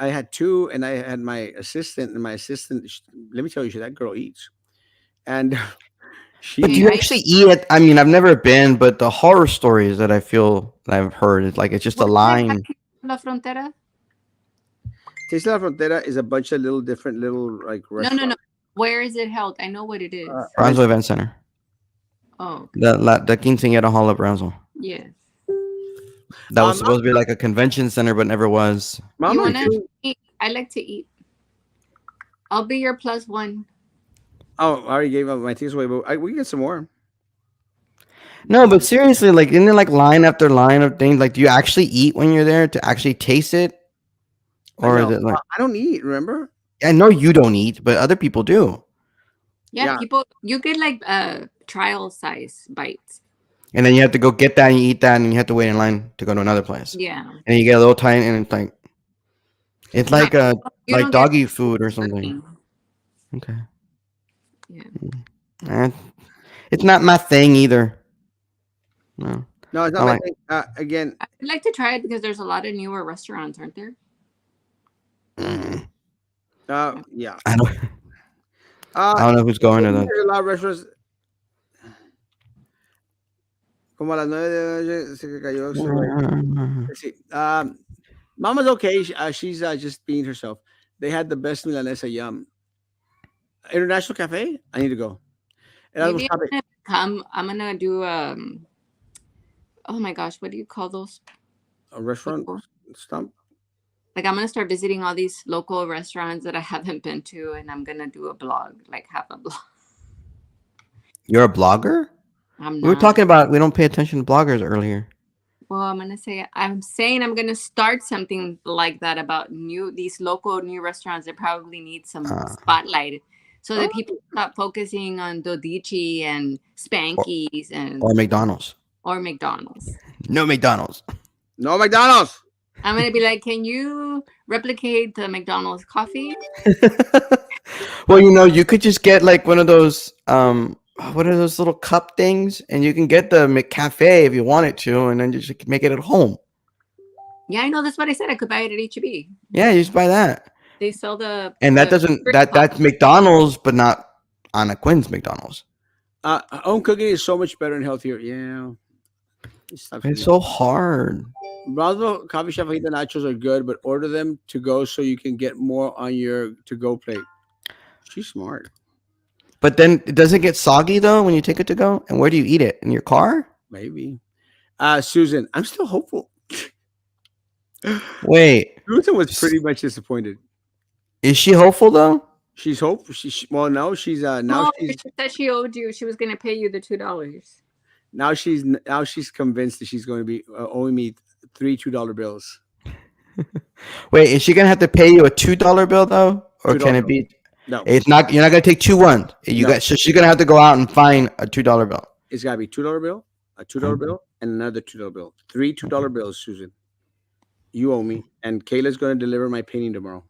[SPEAKER 1] I had two, and I had my assistant, and my assistant. Let me tell you, that girl eats, and
[SPEAKER 3] But
[SPEAKER 1] she
[SPEAKER 3] do
[SPEAKER 2] Hey,
[SPEAKER 3] you
[SPEAKER 2] I
[SPEAKER 3] actually eat it? I mean, I've never been, but the horror stories that I feel that I've heard is like it's just a
[SPEAKER 2] where is it
[SPEAKER 3] line.
[SPEAKER 2] at La Frontera?
[SPEAKER 1] Taste of La Frontera is a bunch of little different little like
[SPEAKER 2] No.
[SPEAKER 1] restaurants.
[SPEAKER 2] Where is it held? I know what it is.
[SPEAKER 1] Events.
[SPEAKER 3] Brownsville Event Center,
[SPEAKER 2] Oh, okay.
[SPEAKER 3] the Quinceañera Hall of Brownsville.
[SPEAKER 2] Yes.
[SPEAKER 3] That was
[SPEAKER 1] Um,
[SPEAKER 3] supposed to be like a convention center, but never was.
[SPEAKER 2] You
[SPEAKER 1] Mama and
[SPEAKER 2] want to
[SPEAKER 1] two.
[SPEAKER 2] eat? I like to eat. I'll be your plus one.
[SPEAKER 1] Oh, I already gave up my tickets away, but we can get some more.
[SPEAKER 3] No, but seriously, like, isn't there like line after line of things? Like, do you actually eat when you're there to actually taste it,
[SPEAKER 1] I
[SPEAKER 3] or is
[SPEAKER 1] know.
[SPEAKER 3] it like?
[SPEAKER 1] I don't eat. Remember?
[SPEAKER 3] I know you don't eat, but other people do.
[SPEAKER 2] Yeah,
[SPEAKER 1] Yeah.
[SPEAKER 2] people, you get like trial size bites.
[SPEAKER 3] And then you have to go get that and you eat that, and then you have to wait in line to go to another place.
[SPEAKER 2] Yeah.
[SPEAKER 3] And you get a little tiny, and it's
[SPEAKER 2] No,
[SPEAKER 3] like
[SPEAKER 2] you
[SPEAKER 3] like
[SPEAKER 2] don't get
[SPEAKER 3] doggy food or something.
[SPEAKER 2] nothing.
[SPEAKER 3] Okay,
[SPEAKER 2] Yeah.
[SPEAKER 3] Eh, it's not my thing either. No,
[SPEAKER 1] No, it's not
[SPEAKER 3] I
[SPEAKER 1] my
[SPEAKER 3] like.
[SPEAKER 1] thing. Again,
[SPEAKER 2] I'd like to try it because there's a lot of newer restaurants, aren't there?
[SPEAKER 3] Mm,
[SPEAKER 1] yeah.
[SPEAKER 3] I don't.
[SPEAKER 1] Uh,
[SPEAKER 3] I don't know who's going to that.
[SPEAKER 1] there's a lot of restaurants. Como a las 9 de la noche se cayó. Let's see. Mama's okay. She's just being herself. They had the best milanesa yum. International Cafe. I need to go. Erasmo,
[SPEAKER 2] Maybe
[SPEAKER 1] stop it.
[SPEAKER 2] I'm gonna do oh my gosh, what do you call those
[SPEAKER 1] A restaurant
[SPEAKER 2] people?
[SPEAKER 1] stump.
[SPEAKER 2] Like I'm gonna start visiting all these local restaurants that I haven't been to, and I'm gonna do a blog, like have a blog.
[SPEAKER 3] You're a blogger.
[SPEAKER 2] I'm
[SPEAKER 3] We were
[SPEAKER 2] not.
[SPEAKER 3] talking about we don't pay attention to bloggers earlier.
[SPEAKER 2] Well, I'm saying I'm gonna start something like that about these local new restaurants that probably need some
[SPEAKER 3] Uh,
[SPEAKER 2] spotlight. so that
[SPEAKER 1] Oh,
[SPEAKER 2] people stop focusing on Dodici and
[SPEAKER 3] or,
[SPEAKER 2] Spankies
[SPEAKER 3] or
[SPEAKER 2] and
[SPEAKER 3] McDonald's.
[SPEAKER 2] or McDonald's.
[SPEAKER 3] No McDonald's.
[SPEAKER 1] no McDonald's.
[SPEAKER 2] I'm gonna be like, can you replicate the McDonald's coffee?
[SPEAKER 3] Well, you could just get like one of those what are those little cup things, and you can get the McCafe if you wanted to, and then just make it at home.
[SPEAKER 2] Yeah, I know. That's what I said. I could buy it at HEB.
[SPEAKER 3] Yeah, you just buy that,
[SPEAKER 2] They sell
[SPEAKER 3] and that
[SPEAKER 2] the
[SPEAKER 3] doesn't that's McDonald's, but not Anna Quinn's McDonald's.
[SPEAKER 1] Home cooking is so much better and healthier. Yeah, stop
[SPEAKER 3] It's
[SPEAKER 1] saying
[SPEAKER 3] so hard.
[SPEAKER 1] Brownsville Coffee Shop fajita nachos are good, but order them to go so you can get more on your to go plate. She's smart.
[SPEAKER 3] But then it doesn't get soggy though when you take it to go. And where do you eat it? In your car?
[SPEAKER 1] Maybe. Susan, I'm still hopeful.
[SPEAKER 3] Wait,
[SPEAKER 1] Susan was
[SPEAKER 3] s-
[SPEAKER 1] pretty much disappointed.
[SPEAKER 3] is she hopeful though?
[SPEAKER 1] She's hopeful. Well, no, she's now
[SPEAKER 2] No,
[SPEAKER 1] she's
[SPEAKER 2] she said she owed you. She was gonna pay you the $2.
[SPEAKER 1] now she's convinced that she's going to be owing me three $2 bills.
[SPEAKER 3] Wait, is she gonna have to pay you a $2 bill though, or can
[SPEAKER 1] $2
[SPEAKER 3] it
[SPEAKER 1] bill.
[SPEAKER 3] be?
[SPEAKER 1] No,
[SPEAKER 3] It's not. You're not gonna take 2 1. You
[SPEAKER 1] no.
[SPEAKER 3] got. So she's gonna have to go out and find a $2 bill.
[SPEAKER 1] It's got to be $2 bill, a $2
[SPEAKER 3] Okay.
[SPEAKER 1] bill, and another $2 bill. Three $2 bills, Susan. You owe me, and Kayla's going to deliver my painting tomorrow.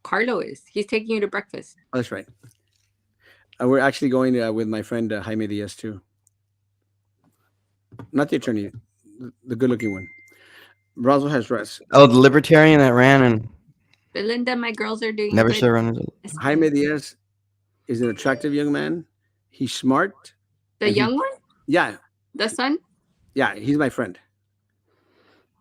[SPEAKER 2] Carlo is. He's taking you to breakfast.
[SPEAKER 1] Oh, that's right. We're actually going with my friend Jaime Diaz too. Not the attorney, the good-looking one. Brownsville has rest.
[SPEAKER 3] Oh, the libertarian that ran and
[SPEAKER 2] Belinda, my girls are doing
[SPEAKER 3] never
[SPEAKER 2] good.
[SPEAKER 3] should run.
[SPEAKER 1] Jaime Diaz is an attractive young man. He's smart.
[SPEAKER 2] The
[SPEAKER 1] and
[SPEAKER 2] young one,
[SPEAKER 1] Yeah,
[SPEAKER 2] the son,
[SPEAKER 1] yeah. He's my friend.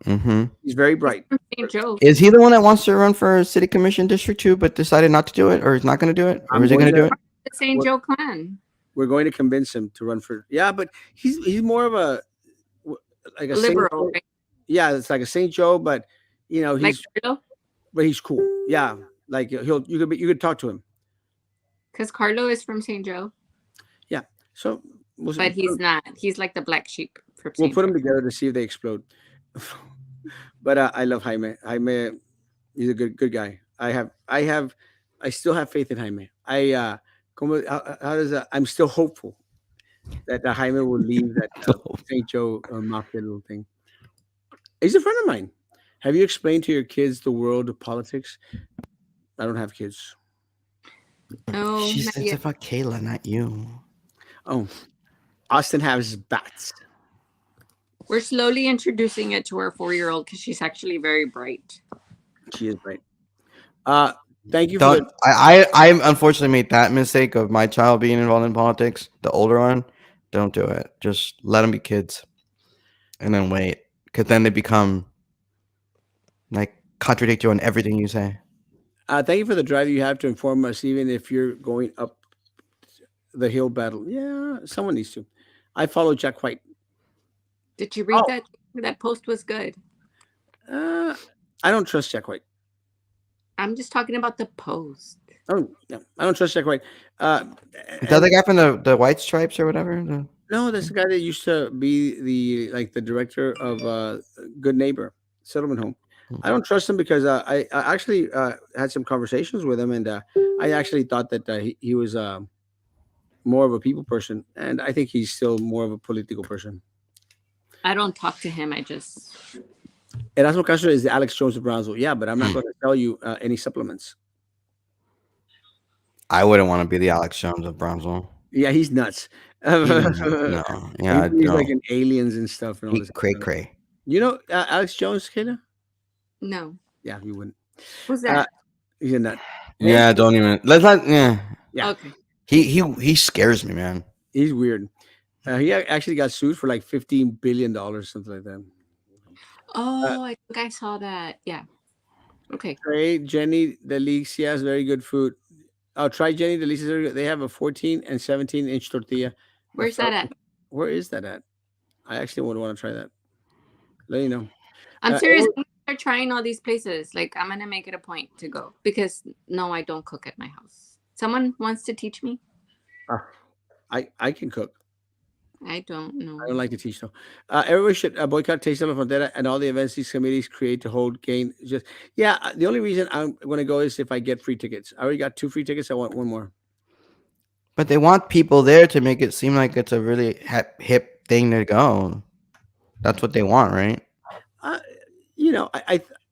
[SPEAKER 3] Mm-hmm.
[SPEAKER 1] He's very bright.
[SPEAKER 2] St. Joe.
[SPEAKER 3] Is he the one that wants to run for city commission district 2, but decided not to do it, or is not going to do it, or
[SPEAKER 1] I'm
[SPEAKER 3] is he
[SPEAKER 1] going
[SPEAKER 3] going to do
[SPEAKER 1] to.
[SPEAKER 3] it?
[SPEAKER 2] The St.
[SPEAKER 1] We're,
[SPEAKER 2] Joe clan.
[SPEAKER 1] we're going to convince him to run for. Yeah, but he's more of a like a Saint
[SPEAKER 2] Liberal,
[SPEAKER 1] Joe.
[SPEAKER 2] right?
[SPEAKER 1] Yeah, it's like a Saint Joe, but
[SPEAKER 2] Like
[SPEAKER 1] he's
[SPEAKER 2] Carlo,
[SPEAKER 1] cool. Yeah, like you could talk to him.
[SPEAKER 2] because Carlo is from St. Joe,
[SPEAKER 1] Yeah, so
[SPEAKER 2] but he's not. He's like the black sheep from
[SPEAKER 1] we'll
[SPEAKER 2] St.
[SPEAKER 1] put
[SPEAKER 2] Joe.
[SPEAKER 1] them together to see if they explode. But I love Jaime. Jaime, he's a good guy. I still have faith in Jaime. How does that? I'm still hopeful that Jaime will leave that St. Joe mafia little thing. He's a friend of mine. Have you explained to your kids the world of politics? I don't have kids.
[SPEAKER 2] No,
[SPEAKER 3] She
[SPEAKER 2] not
[SPEAKER 3] says
[SPEAKER 2] yet.
[SPEAKER 3] about Kayla, not you.
[SPEAKER 1] Oh, Austin has bats.
[SPEAKER 2] We're slowly introducing it to our 4-year-old because she's actually very bright.
[SPEAKER 1] She is right. Uh, thank you for
[SPEAKER 3] Don't I unfortunately made that mistake of my child being involved in politics. The older one, don't do it. Just let them be kids, and then wait, because then they become like contradict you on everything you say.
[SPEAKER 1] thank you for the drive you have to inform us, even if you're going up the hill battle. Yeah, someone needs to. I follow Jack White.
[SPEAKER 2] Did you read that? That post was good.
[SPEAKER 1] Uh, I don't trust Jack White.
[SPEAKER 2] I'm just talking about the post.
[SPEAKER 1] Oh, yeah, I don't trust Jack White.
[SPEAKER 3] Is that the guy from the White Stripes or whatever?
[SPEAKER 1] No, that's the guy that used to be the director of Good Neighbor Settlement Home. I don't trust him because I actually had some conversations with him, and I actually thought that he was more of a people person, and I think he's still more of a political person.
[SPEAKER 2] I don't talk to him. I just
[SPEAKER 1] Erasmo Castro is the Alex Jones of Brownsville. Yeah, but I'm not going to tell you any supplements.
[SPEAKER 3] I wouldn't want to be the Alex Jones of Brownsville.
[SPEAKER 1] Yeah, he's nuts.
[SPEAKER 3] No, yeah,
[SPEAKER 1] He's
[SPEAKER 3] no.
[SPEAKER 1] like in aliens and stuff and all
[SPEAKER 3] He
[SPEAKER 1] this.
[SPEAKER 3] cray cray.
[SPEAKER 1] You know Alex Jones, Kayla?
[SPEAKER 2] no.
[SPEAKER 1] Yeah, you wouldn't.
[SPEAKER 2] Who's that?
[SPEAKER 1] He's a nut.
[SPEAKER 3] Yeah, don't even. Let's not. Yeah,
[SPEAKER 1] Yeah.
[SPEAKER 2] Okay.
[SPEAKER 3] he scares me, man.
[SPEAKER 1] He's weird. He actually got sued for like $15 billion, something like that.
[SPEAKER 2] Oh, I think I saw that. Yeah. Okay.
[SPEAKER 1] Try Jenny Delicia's very good food. Oh, try Jenny Delicia's. Very good. They have a 14 and 17-inch tortilla.
[SPEAKER 2] Where's that at?
[SPEAKER 1] Where is that at? I actually would want to try that. Let you know.
[SPEAKER 2] I'm serious. I'm gonna start trying all these places. Like, I'm gonna make it a point to go because no, I don't cook at my house. Someone wants to teach me.
[SPEAKER 1] I can cook.
[SPEAKER 2] I don't
[SPEAKER 1] I
[SPEAKER 2] know.
[SPEAKER 1] don't like to teach though. Everyone should boycott Taste of La Frontera and all the events these committees create to hold gain. Just yeah, the only reason I'm going to go is if I get free tickets. I already got two free tickets. I want one more.
[SPEAKER 3] But they want people there to make it seem like it's a really hip thing to go. That's what they want, right?
[SPEAKER 1] Uh,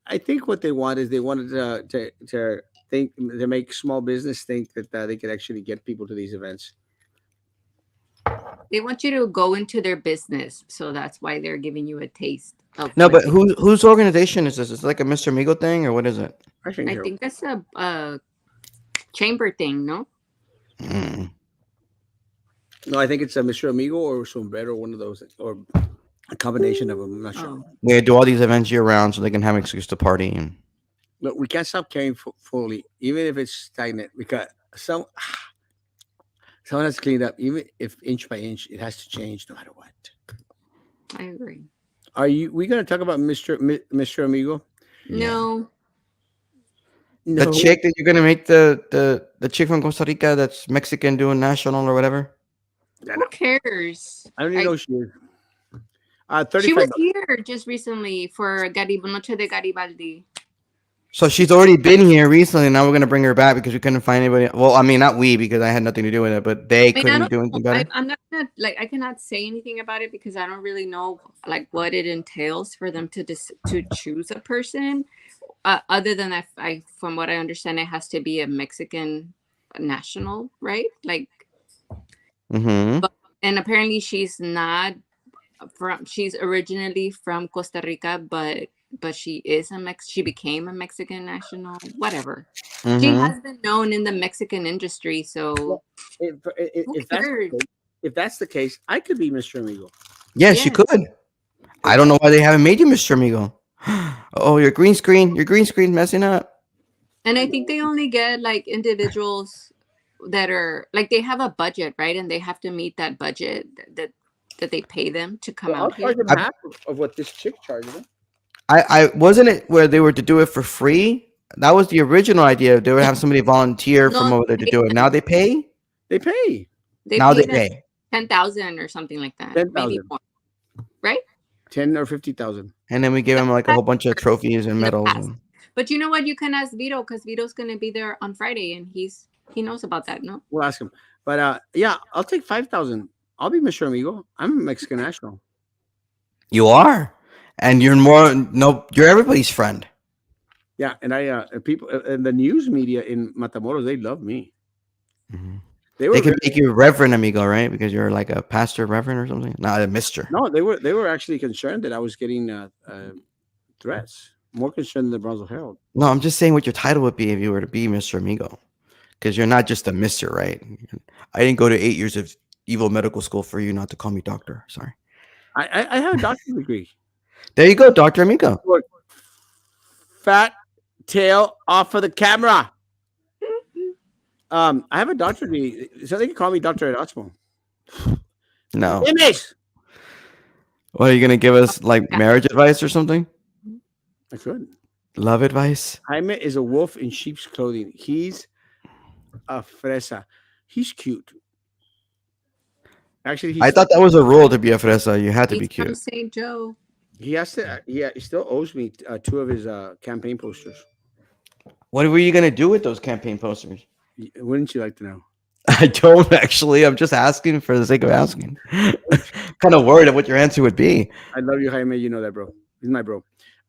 [SPEAKER 1] I think what they want is they wanted to think to make small business think that they could actually get people to these events.
[SPEAKER 2] They want you to go into their business, so that's why they're giving you a taste of
[SPEAKER 3] No,
[SPEAKER 2] what
[SPEAKER 3] but
[SPEAKER 2] they.
[SPEAKER 3] whose organization is this? Is it like a Mr. Migo thing or what is it?
[SPEAKER 1] I think
[SPEAKER 2] I
[SPEAKER 1] here.
[SPEAKER 2] think that's a chamber thing, no?
[SPEAKER 3] Mm.
[SPEAKER 1] No, I think it's a Mr. Amigo or Sombrero, one of those, or a combination of them. I'm not sure.
[SPEAKER 2] Oh,
[SPEAKER 3] They do all these events year round so they can have an excuse to party. And
[SPEAKER 1] Look, we can't stop caring fully, even if it's stagnant. Because someone has to clean it up, even if inch by inch, it has to change no matter what.
[SPEAKER 2] I agree.
[SPEAKER 1] Are you? We gonna talk about Mr. Amigo?
[SPEAKER 3] yeah,
[SPEAKER 2] No,
[SPEAKER 3] the
[SPEAKER 1] No,
[SPEAKER 3] chick that you're gonna make the chick from Costa Rica that's Mexican doing national or whatever.
[SPEAKER 1] no, no.
[SPEAKER 2] who cares?
[SPEAKER 1] I don't even
[SPEAKER 2] I
[SPEAKER 1] know she is.
[SPEAKER 2] She
[SPEAKER 1] 35
[SPEAKER 2] was
[SPEAKER 1] bucks.
[SPEAKER 2] here just recently for Noche de Garibaldi.
[SPEAKER 3] So she's already been here recently. Now we're gonna bring her back because we couldn't find anybody. Well, I mean, not we because I had nothing to do with it, but they
[SPEAKER 2] I mean, I
[SPEAKER 3] couldn't
[SPEAKER 2] don't
[SPEAKER 3] do
[SPEAKER 2] know.
[SPEAKER 3] anything better.
[SPEAKER 2] I'm not gonna like. I cannot say anything about it because I don't really know like what it entails for them to to choose a person. Other than that, from what I understand, it has to be a Mexican national, right? Like,
[SPEAKER 3] Mm-hmm.
[SPEAKER 2] but and apparently she's not from. She's originally from Costa Rica, but she is a Mex. She became a Mexican national. Whatever. She
[SPEAKER 3] Mm-hmm.
[SPEAKER 2] has been known in the Mexican industry,
[SPEAKER 1] Well,
[SPEAKER 2] so who
[SPEAKER 1] if that's
[SPEAKER 2] cares?
[SPEAKER 1] the case, I could be Mr. Amigo.
[SPEAKER 3] Yes, she
[SPEAKER 2] Yes.
[SPEAKER 3] could. I
[SPEAKER 1] If
[SPEAKER 3] don't know why they haven't made you Mr. Amigo. Oh, your green screen messing up.
[SPEAKER 2] And I think they only get like individuals that are like they have a budget, right? And they have to meet that budget that they pay them to come
[SPEAKER 1] well, I'll
[SPEAKER 2] out here.
[SPEAKER 1] charge him
[SPEAKER 3] I,
[SPEAKER 1] half of what this chick charges. Him.
[SPEAKER 3] I wasn't it where they were to do it for free. That was the original idea. They would have somebody volunteer
[SPEAKER 2] No,
[SPEAKER 3] from over there to
[SPEAKER 2] they
[SPEAKER 3] do it. Now they pay.
[SPEAKER 1] They pay
[SPEAKER 2] they
[SPEAKER 3] Now they
[SPEAKER 2] pay them
[SPEAKER 3] pay.
[SPEAKER 2] 10,000 or something like that, maybe
[SPEAKER 1] 10,000,
[SPEAKER 2] more, right?
[SPEAKER 1] 10 or 50,000.
[SPEAKER 3] And then we give them like a whole bunch of trophies and
[SPEAKER 2] In the
[SPEAKER 3] medals.
[SPEAKER 2] past. But you know what? You can ask Vito because Vito's gonna be there on Friday, and he knows about that, no?
[SPEAKER 1] We'll ask him. But yeah, I'll take 5,000. I'll be Mr. Amigo. I'm a Mexican national.
[SPEAKER 3] You are, and you're more no. You're everybody's friend.
[SPEAKER 1] Yeah, and I people and the news media in Matamoros, they love me.
[SPEAKER 3] Mhm.
[SPEAKER 1] They
[SPEAKER 3] They
[SPEAKER 1] were
[SPEAKER 3] could
[SPEAKER 1] very
[SPEAKER 3] make you Reverend Amigo, right? Because you're like a pastor, Reverend, or something. Not a Mister.
[SPEAKER 1] no, they were actually concerned that I was getting threats. More concerned than the Bronzo Herald.
[SPEAKER 3] No, I'm just saying what your title would be if you were to be Mr. Amigo. Because you're not just a Mister, right? I didn't go to 8 years of evil medical school for you not to call me doctor. Sorry.
[SPEAKER 1] I have a doctorate degree.
[SPEAKER 3] There you go, Doctor Amigo.
[SPEAKER 1] Look, fat tail off of the camera. I have a doctorate degree, so they can call me Doctor Erasmo.
[SPEAKER 3] No.
[SPEAKER 1] Image.
[SPEAKER 3] What are you gonna give us like
[SPEAKER 2] Yeah.
[SPEAKER 3] marriage advice or something?
[SPEAKER 1] I could.
[SPEAKER 3] Love advice?
[SPEAKER 1] Jaime is a wolf in sheep's clothing. He's a fresa. He's cute. Actually,
[SPEAKER 3] I thought that was a rule to be a fresa. You had to be
[SPEAKER 2] He's from
[SPEAKER 3] cute.
[SPEAKER 2] St. Joe.
[SPEAKER 1] he has to. He still owes me two of his campaign posters.
[SPEAKER 3] What were you gonna do with those campaign posters?
[SPEAKER 1] Wouldn't you like to know?
[SPEAKER 3] I don't actually. I'm just asking for the sake of asking. Kind of worried of what your answer would be.
[SPEAKER 1] I love you, Jaime. You know that, bro. He's my bro.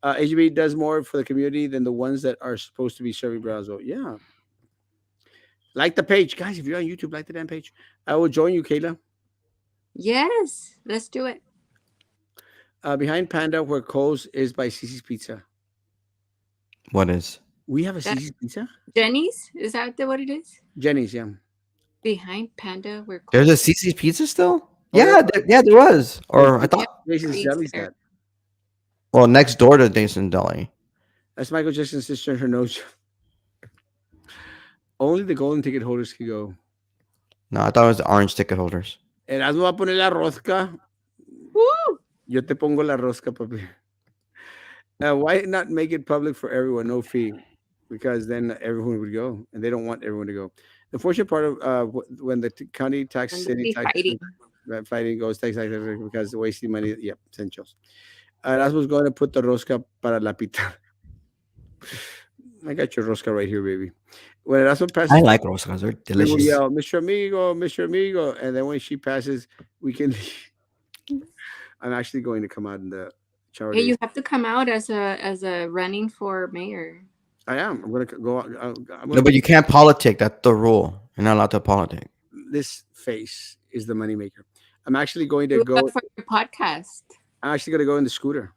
[SPEAKER 1] AGB does more for the community than the ones that are supposed to be serving Brazo. Yeah. Like the page. Guys, if you're on YouTube, like the damn page. I will join you, Kayla.
[SPEAKER 2] Yes, let's do it.
[SPEAKER 1] Behind Panda, where Cole's is by Cece's Pizza.
[SPEAKER 3] What is?
[SPEAKER 1] We have a
[SPEAKER 2] That-
[SPEAKER 1] Cece's Pizza?
[SPEAKER 2] Jenny's? Is that what it is?
[SPEAKER 1] Jenny's, yeah.
[SPEAKER 2] Behind Panda, we're
[SPEAKER 3] There's a
[SPEAKER 2] close.
[SPEAKER 3] CC's Pizza still?
[SPEAKER 1] Oh,
[SPEAKER 3] Yeah, yeah, there was. Or I thought,
[SPEAKER 1] Jason's
[SPEAKER 2] Please,
[SPEAKER 1] Deli's
[SPEAKER 2] there.
[SPEAKER 1] that.
[SPEAKER 3] well, next door to Jason Deli.
[SPEAKER 1] That's Michael Jackson's sister and her nose. Only the golden ticket holders can go.
[SPEAKER 3] No, I thought it was the orange ticket holders.
[SPEAKER 1] Erasmo va a poner la rosca.
[SPEAKER 2] Woo!
[SPEAKER 1] Yo te pongo la rosca, papi. Why not make it public for everyone, no fee? Because then everyone would go, and they don't want everyone to go. The fortunate part of when the county tax,
[SPEAKER 2] And they'll
[SPEAKER 1] city
[SPEAKER 2] be
[SPEAKER 1] tax,
[SPEAKER 2] fighting.
[SPEAKER 1] Fighting goes takes like because wasting money. Yep, essentials. Erasmo's going to put the rosca para la pita. I got your rosca right here, baby. When Erasmo
[SPEAKER 3] I
[SPEAKER 1] passes,
[SPEAKER 3] like roscas. They're
[SPEAKER 1] we will
[SPEAKER 3] delicious.
[SPEAKER 1] yell, Mr. Amigo, Mr. Amigo. And then when she passes, we can leave. I'm actually going to come out in the shower
[SPEAKER 2] Hey,
[SPEAKER 1] days.
[SPEAKER 2] you have to come out as a running for mayor.
[SPEAKER 1] I am. I'm going to go out. I'm going
[SPEAKER 3] No,
[SPEAKER 1] to
[SPEAKER 3] but
[SPEAKER 1] be.
[SPEAKER 3] you can't politic. That's the rule. You're not allowed to politic.
[SPEAKER 1] This face is the moneymaker. I'm actually going to
[SPEAKER 2] Do it
[SPEAKER 1] go.
[SPEAKER 2] for your podcast.
[SPEAKER 1] I'm actually going to go in the scooter.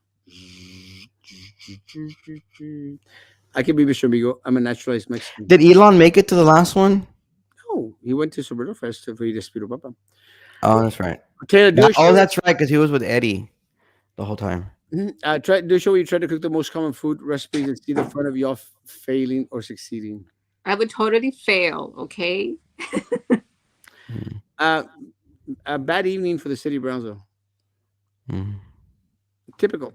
[SPEAKER 1] I can be Mr. Amigo. I'm a naturalized Mexican.
[SPEAKER 3] Did Elon make it to the last one?
[SPEAKER 1] No, he went to Sobrero Fest for Despiro Papa.
[SPEAKER 3] Oh, that's right.
[SPEAKER 1] Taylor, do a
[SPEAKER 3] Oh,
[SPEAKER 1] show.
[SPEAKER 3] that's right. Because he was with Eddie the whole time.
[SPEAKER 1] Try do a show where you try to cook the most common food recipes and see the front of y'all failing or succeeding.
[SPEAKER 2] I would totally fail, okay?
[SPEAKER 3] Mm,
[SPEAKER 1] Uh, a bad evening for the city of Brownsville.
[SPEAKER 3] mm.
[SPEAKER 1] Typical,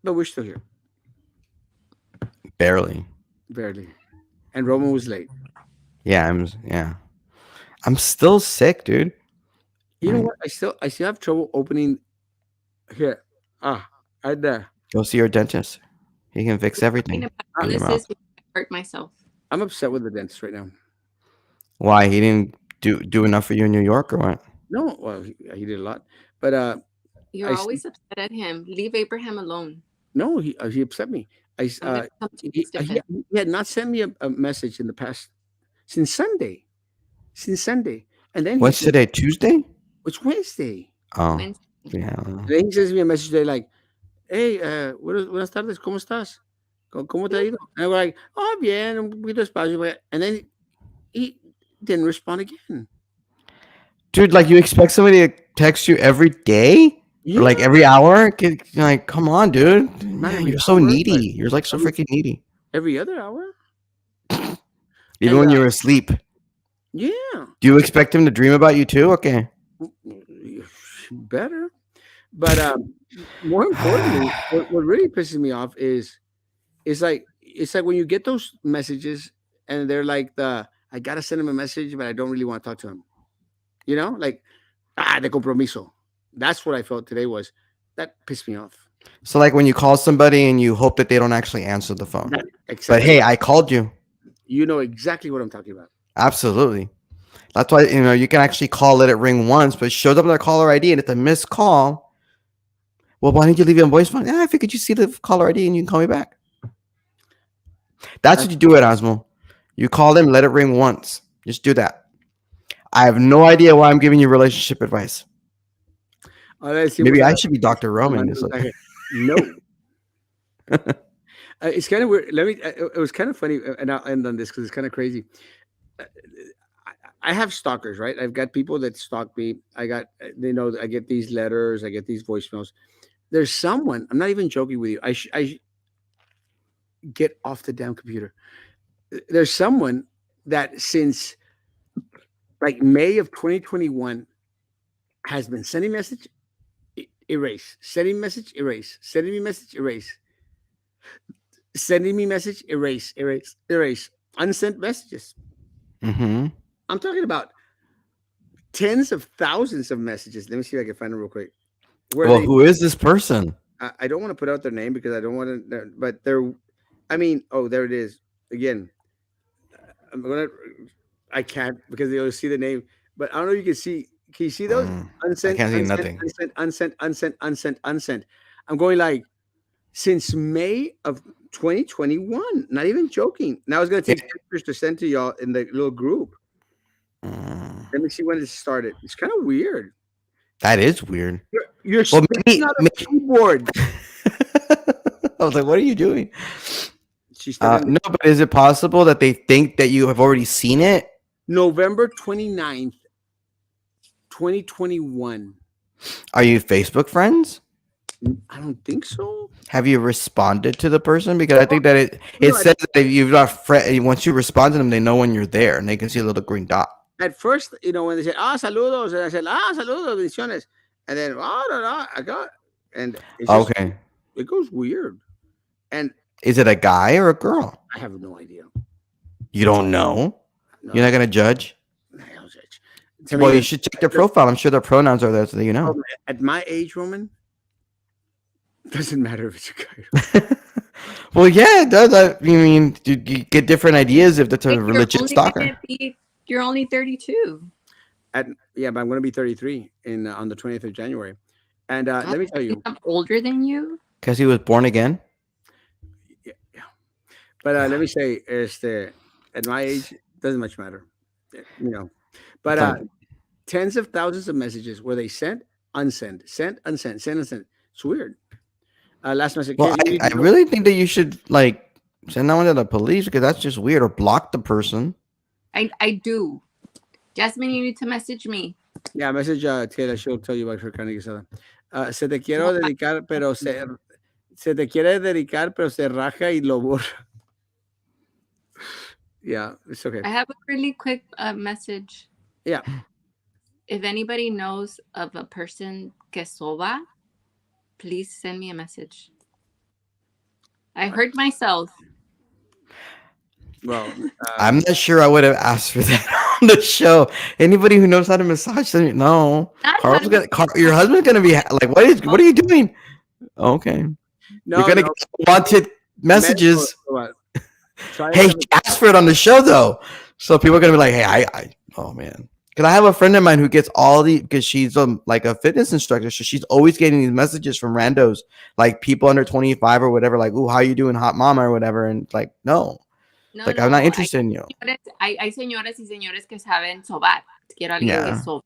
[SPEAKER 1] but we're still here,
[SPEAKER 3] Barely.
[SPEAKER 1] barely. And Roman was late.
[SPEAKER 3] Yeah, yeah. I'm still sick, dude.
[SPEAKER 1] You know
[SPEAKER 3] Like,
[SPEAKER 1] what? I still have trouble opening here. Right there.
[SPEAKER 3] go see your dentist. He can fix
[SPEAKER 2] Talking
[SPEAKER 3] everything
[SPEAKER 2] about
[SPEAKER 3] in your
[SPEAKER 2] illnesses,
[SPEAKER 3] mouth.
[SPEAKER 2] I hurt myself.
[SPEAKER 1] I'm upset with the dentist right now.
[SPEAKER 3] Why? He didn't do enough for you in New York or what?
[SPEAKER 1] No, well, he did a lot, but
[SPEAKER 2] You're
[SPEAKER 1] I s-
[SPEAKER 2] always upset at him. Leave Abraham alone.
[SPEAKER 1] no, he upset me.
[SPEAKER 2] I'm gonna come to his
[SPEAKER 1] He
[SPEAKER 2] defense.
[SPEAKER 1] he had not sent me a message in the past since Sunday, and then he
[SPEAKER 3] What's
[SPEAKER 1] said
[SPEAKER 3] today? Tuesday?
[SPEAKER 1] it's Wednesday.
[SPEAKER 3] Oh,
[SPEAKER 2] Wednesday.
[SPEAKER 3] yeah. I don't know.
[SPEAKER 1] Then he sends me a message today like, "Hey, buenas tardes, ¿cómo estás? ¿Cómo te ha ido?" And I'm like, "Oh, bien, un poquito despacio." And then he didn't respond again.
[SPEAKER 3] Dude, like you expect somebody to text you every day? Or like
[SPEAKER 1] Yeah,
[SPEAKER 3] every hour? Like, come on, dude.
[SPEAKER 1] not
[SPEAKER 3] Man,
[SPEAKER 1] every
[SPEAKER 3] you're so
[SPEAKER 1] hour, but
[SPEAKER 3] needy. You're like so
[SPEAKER 1] um,
[SPEAKER 3] freaking needy.
[SPEAKER 1] every other hour.
[SPEAKER 3] Even
[SPEAKER 1] And
[SPEAKER 3] when you're asleep.
[SPEAKER 1] yeah,
[SPEAKER 3] Do you expect him to dream about you too? Okay.
[SPEAKER 1] better. But more importantly, what really pisses me off is it's like when you get those messages and they're like I gotta send him a message, but I don't really want to talk to him. You know, like de compromiso. That's what I felt today was that pissed me off.
[SPEAKER 3] So like when you call somebody and you hope that they don't actually answer the phone.
[SPEAKER 1] That
[SPEAKER 3] But
[SPEAKER 1] exactly.
[SPEAKER 3] hey, I called you.
[SPEAKER 1] You know exactly what I'm talking about.
[SPEAKER 3] Absolutely. That's why you can actually call, let it ring once, but it shows up on the caller ID and it's a missed call. Well, why didn't you leave it on voicemail? Yeah, I figured you see the caller ID and you can call me back. That's
[SPEAKER 1] That's
[SPEAKER 3] what you do at Osmo. You call them, let it ring once. Just do that. I have no idea why I'm giving you relationship advice.
[SPEAKER 1] ahora decimos
[SPEAKER 3] Maybe
[SPEAKER 1] a
[SPEAKER 3] I
[SPEAKER 1] la
[SPEAKER 3] should be Dr. Roman.
[SPEAKER 1] manda mensaje. No. It's kind of weird. It was kind of funny, and I'll end on this because it's kind of crazy. Uh, I have stalkers, right? I've got people that stalk me. I get these letters, I get these voicemails. There's someone, I'm not even joking with you. Get off the damn computer. There's someone that since like May of 2021 has been sending message, erase, sending message, erase, sending me message, erase, sending me message, erase, erase, erase, unsent messages.
[SPEAKER 3] Mm-hmm.
[SPEAKER 1] I'm talking about tens of thousands of messages. Let me see if I can find them real quick. Where
[SPEAKER 3] Well,
[SPEAKER 1] they,
[SPEAKER 3] who is this person?
[SPEAKER 1] I don't want to put out their name because I don't want to, but they're, I mean, oh, there it is. Again, I'm gonna, I can't because they'll see the name, but I don't know if you can see. Can you see those?
[SPEAKER 3] I
[SPEAKER 1] Unsent,
[SPEAKER 3] can't see
[SPEAKER 1] unsent,
[SPEAKER 3] nothing.
[SPEAKER 1] unsent, unsent, unsent, unsent, unsent. I'm going like since May of 2021. Not even joking. Now it's gonna take
[SPEAKER 3] It-
[SPEAKER 1] pictures to send to y'all in the little group.
[SPEAKER 3] mm,
[SPEAKER 1] Let me see when it started. It's kind of weird.
[SPEAKER 3] that is weird.
[SPEAKER 1] You're
[SPEAKER 3] Well,
[SPEAKER 1] spitting out a keyboard.
[SPEAKER 3] I was like, what are you doing?
[SPEAKER 1] She started
[SPEAKER 3] No, but is it possible that they think that you have already seen it?
[SPEAKER 1] November 29th, 2021.
[SPEAKER 3] Are you Facebook friends?
[SPEAKER 1] I don't think so.
[SPEAKER 3] Have you responded to the person? Because I think that it
[SPEAKER 1] No,
[SPEAKER 3] says that if you've not once you respond to them, they know when you're there and they can see a little green dot.
[SPEAKER 1] at first, when they said, saludos, and I said, saludos, bendiciones. And then, no, no, I got, and it's just,
[SPEAKER 3] Okay.
[SPEAKER 1] it goes weird. And
[SPEAKER 3] Is it a guy or a girl?
[SPEAKER 1] I have no idea.
[SPEAKER 3] You don't know.
[SPEAKER 1] No,
[SPEAKER 3] You're not gonna judge.
[SPEAKER 1] no, To
[SPEAKER 3] Well,
[SPEAKER 1] me,
[SPEAKER 3] you should check their profile. I'm sure their pronouns are there so that you know.
[SPEAKER 1] at my age, Roman, doesn't matter if it's a guy.
[SPEAKER 3] Well, yeah, it does. I mean, you get different ideas if that's a
[SPEAKER 2] Wait, you're
[SPEAKER 3] legit
[SPEAKER 2] only
[SPEAKER 3] stalker.
[SPEAKER 2] gonna be you're only 32.
[SPEAKER 1] At Yeah, but I'm going to be 33 in on the 20th of January, and
[SPEAKER 2] Oh,
[SPEAKER 1] let me tell
[SPEAKER 2] I think
[SPEAKER 1] you,
[SPEAKER 2] I'm older than you.
[SPEAKER 3] Because he was born again.
[SPEAKER 1] yeah, yeah. But let me say, at my age, doesn't much matter, you know. But
[SPEAKER 3] Don't.
[SPEAKER 1] tens of thousands of messages where they sent, unsent, send, unsent. It's weird. Last message,
[SPEAKER 3] Well,
[SPEAKER 1] Casey, you need
[SPEAKER 3] I
[SPEAKER 1] to know.
[SPEAKER 3] really think that you should like send that one to the police because that's just weird, or block the person.
[SPEAKER 2] I do. Jasmine, you need to message me.
[SPEAKER 1] Yeah, message Taylor. She'll tell you about her carne guisada. Se te quiero
[SPEAKER 2] No,
[SPEAKER 1] dedicar, pero se te quiere dedicar, pero se raja y lo borra. Yeah, it's okay.
[SPEAKER 2] I have a really quick message.
[SPEAKER 1] Yeah.
[SPEAKER 2] If anybody knows of a person que soba, please send me a message. I hurt myself.
[SPEAKER 1] Well,
[SPEAKER 3] I'm not sure I would have asked for that on the show. Anybody who knows how to massage, no.
[SPEAKER 2] Not how
[SPEAKER 3] Carl's
[SPEAKER 2] to
[SPEAKER 3] gonna, your husband's gonna be like, what are you doing? Okay, you're
[SPEAKER 1] no,
[SPEAKER 3] gonna
[SPEAKER 1] no.
[SPEAKER 3] get wanted
[SPEAKER 1] Medical.
[SPEAKER 3] messages.
[SPEAKER 1] What? Try
[SPEAKER 3] Hey,
[SPEAKER 1] to.
[SPEAKER 3] she asked for it on the show though, so people are gonna be like, hey, oh man, because I have a friend of mine who gets all the because she's like a fitness instructor, so she's always getting these messages from randos, like people under 25 or whatever, like, ooh, how you doing, hot mama or whatever, and like, no,
[SPEAKER 2] No,
[SPEAKER 3] like I'm not
[SPEAKER 2] no.
[SPEAKER 3] interested in you.
[SPEAKER 2] Hay señoras y señores que saben sobar. Quiero alguien que
[SPEAKER 3] Yeah.
[SPEAKER 2] soba.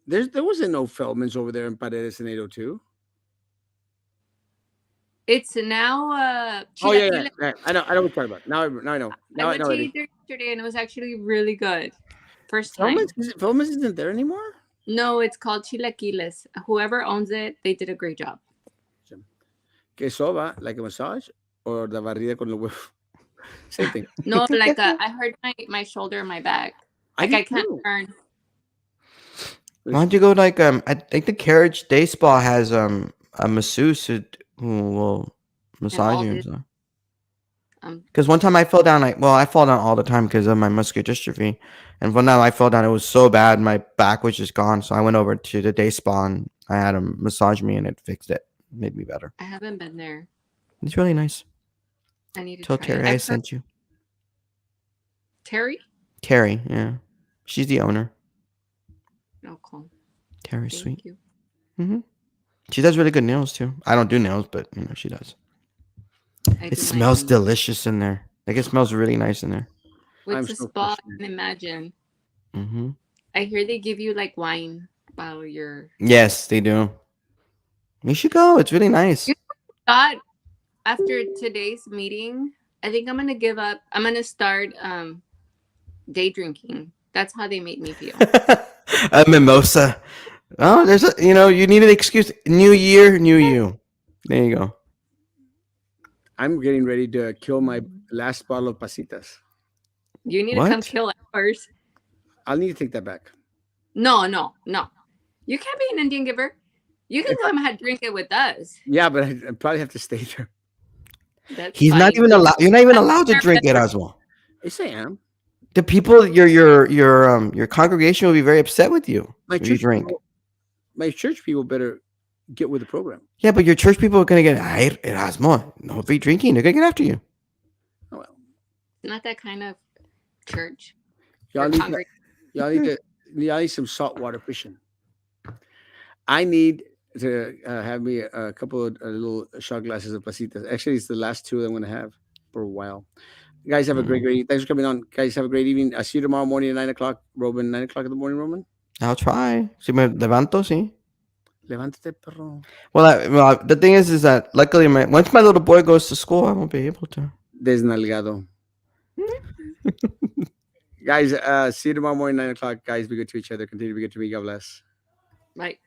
[SPEAKER 1] There wasn't no Feldmans over there in Paredes in 802.
[SPEAKER 2] It's now
[SPEAKER 1] Oh yeah,
[SPEAKER 2] chilaquiles.
[SPEAKER 1] yeah. I know what you're talking about. Now I know.
[SPEAKER 2] I
[SPEAKER 1] Now I
[SPEAKER 2] went
[SPEAKER 1] know
[SPEAKER 2] to
[SPEAKER 1] it is.
[SPEAKER 2] eat there yesterday and it was actually really good. First time.
[SPEAKER 1] Feldmans isn't there anymore.
[SPEAKER 2] No, it's called chilaquiles. Whoever owns it, they did a great job.
[SPEAKER 1] Que soba, like a massage, or the barrida con el huevo. Same thing.
[SPEAKER 2] No, like I hurt my shoulder and my back. Like I can't turn.
[SPEAKER 3] Why don't you go like I think the Carriage Day Spa has a masseuse who will massage
[SPEAKER 2] all
[SPEAKER 3] you.
[SPEAKER 2] this,
[SPEAKER 3] Because one time I fell down, I fall down all the time because of my muscular dystrophy, and one time I fell down, it was so bad, my back was just gone. So I went over to the day spa and I had him massage me, and it fixed it, made me better.
[SPEAKER 2] I haven't been there.
[SPEAKER 3] It's really nice.
[SPEAKER 2] I need to
[SPEAKER 3] Tell
[SPEAKER 2] try
[SPEAKER 3] Terry
[SPEAKER 2] it.
[SPEAKER 3] I
[SPEAKER 2] I've
[SPEAKER 3] sent you.
[SPEAKER 2] Terry?
[SPEAKER 3] Terry, yeah, she's the owner.
[SPEAKER 2] Oh, cool.
[SPEAKER 3] Terry's
[SPEAKER 2] Thank
[SPEAKER 3] sweet.
[SPEAKER 2] you.
[SPEAKER 3] Mm-hmm. She does really good nails too. I don't do nails, but she does.
[SPEAKER 2] I
[SPEAKER 3] It
[SPEAKER 2] do my
[SPEAKER 3] smells
[SPEAKER 2] own.
[SPEAKER 3] delicious in there. Like it smells really nice in there.
[SPEAKER 2] With the spa, I can imagine.
[SPEAKER 3] Mm-hmm.
[SPEAKER 2] I hear they give you like wine while you're.
[SPEAKER 3] Yes, they do. You should go. It's really nice.
[SPEAKER 2] You thought after today's meeting, I think I'm gonna give up. I'm gonna start day drinking. That's how they made me feel.
[SPEAKER 3] A mimosa. Oh, there's you need an excuse. New year, new you. There you go.
[SPEAKER 1] I'm getting ready to kill my last bottle of pasitas.
[SPEAKER 2] You need to come
[SPEAKER 3] What?
[SPEAKER 2] kill ours.
[SPEAKER 1] I'll need to take that back.
[SPEAKER 2] No. You can't be an Indian giver. You can come and drink it with us.
[SPEAKER 1] Yeah, but I probably have to stay there.
[SPEAKER 2] That's
[SPEAKER 3] He's
[SPEAKER 2] fine.
[SPEAKER 3] not even allowed. You're not even allowed to drink it, Erasmo.
[SPEAKER 1] Yes, I am.
[SPEAKER 3] The people, your congregation will be very upset with you if you drink.
[SPEAKER 1] My church people better get with the program.
[SPEAKER 3] Yeah, but your church people are gonna get. Ay, Erasmo, no free drinking. They're gonna get after you.
[SPEAKER 1] Oh, well.
[SPEAKER 2] Not that kind of church.
[SPEAKER 1] Y'all
[SPEAKER 2] Or
[SPEAKER 1] need,
[SPEAKER 2] congregation.
[SPEAKER 1] y'all need some saltwater fishing. I need to have me a couple of little shot glasses of pasitas. Actually, it's the last two I'm going to have for a while. Guys, have a great evening. Thanks for coming on. Guys, have a great evening. I'll see you tomorrow morning at 9 o'clock. Robin, 9 o'clock in the morning, Roman.
[SPEAKER 3] I'll try. Si me levanto, sí.
[SPEAKER 1] Levántate, perro.
[SPEAKER 3] Well, the thing is that luckily, once my little boy goes to school, I won't be able to.
[SPEAKER 1] Desnalgado. Guys, see you tomorrow morning, 9 o'clock. Guys, be good to each other. Continue to be good to me. God bless.
[SPEAKER 2] Right.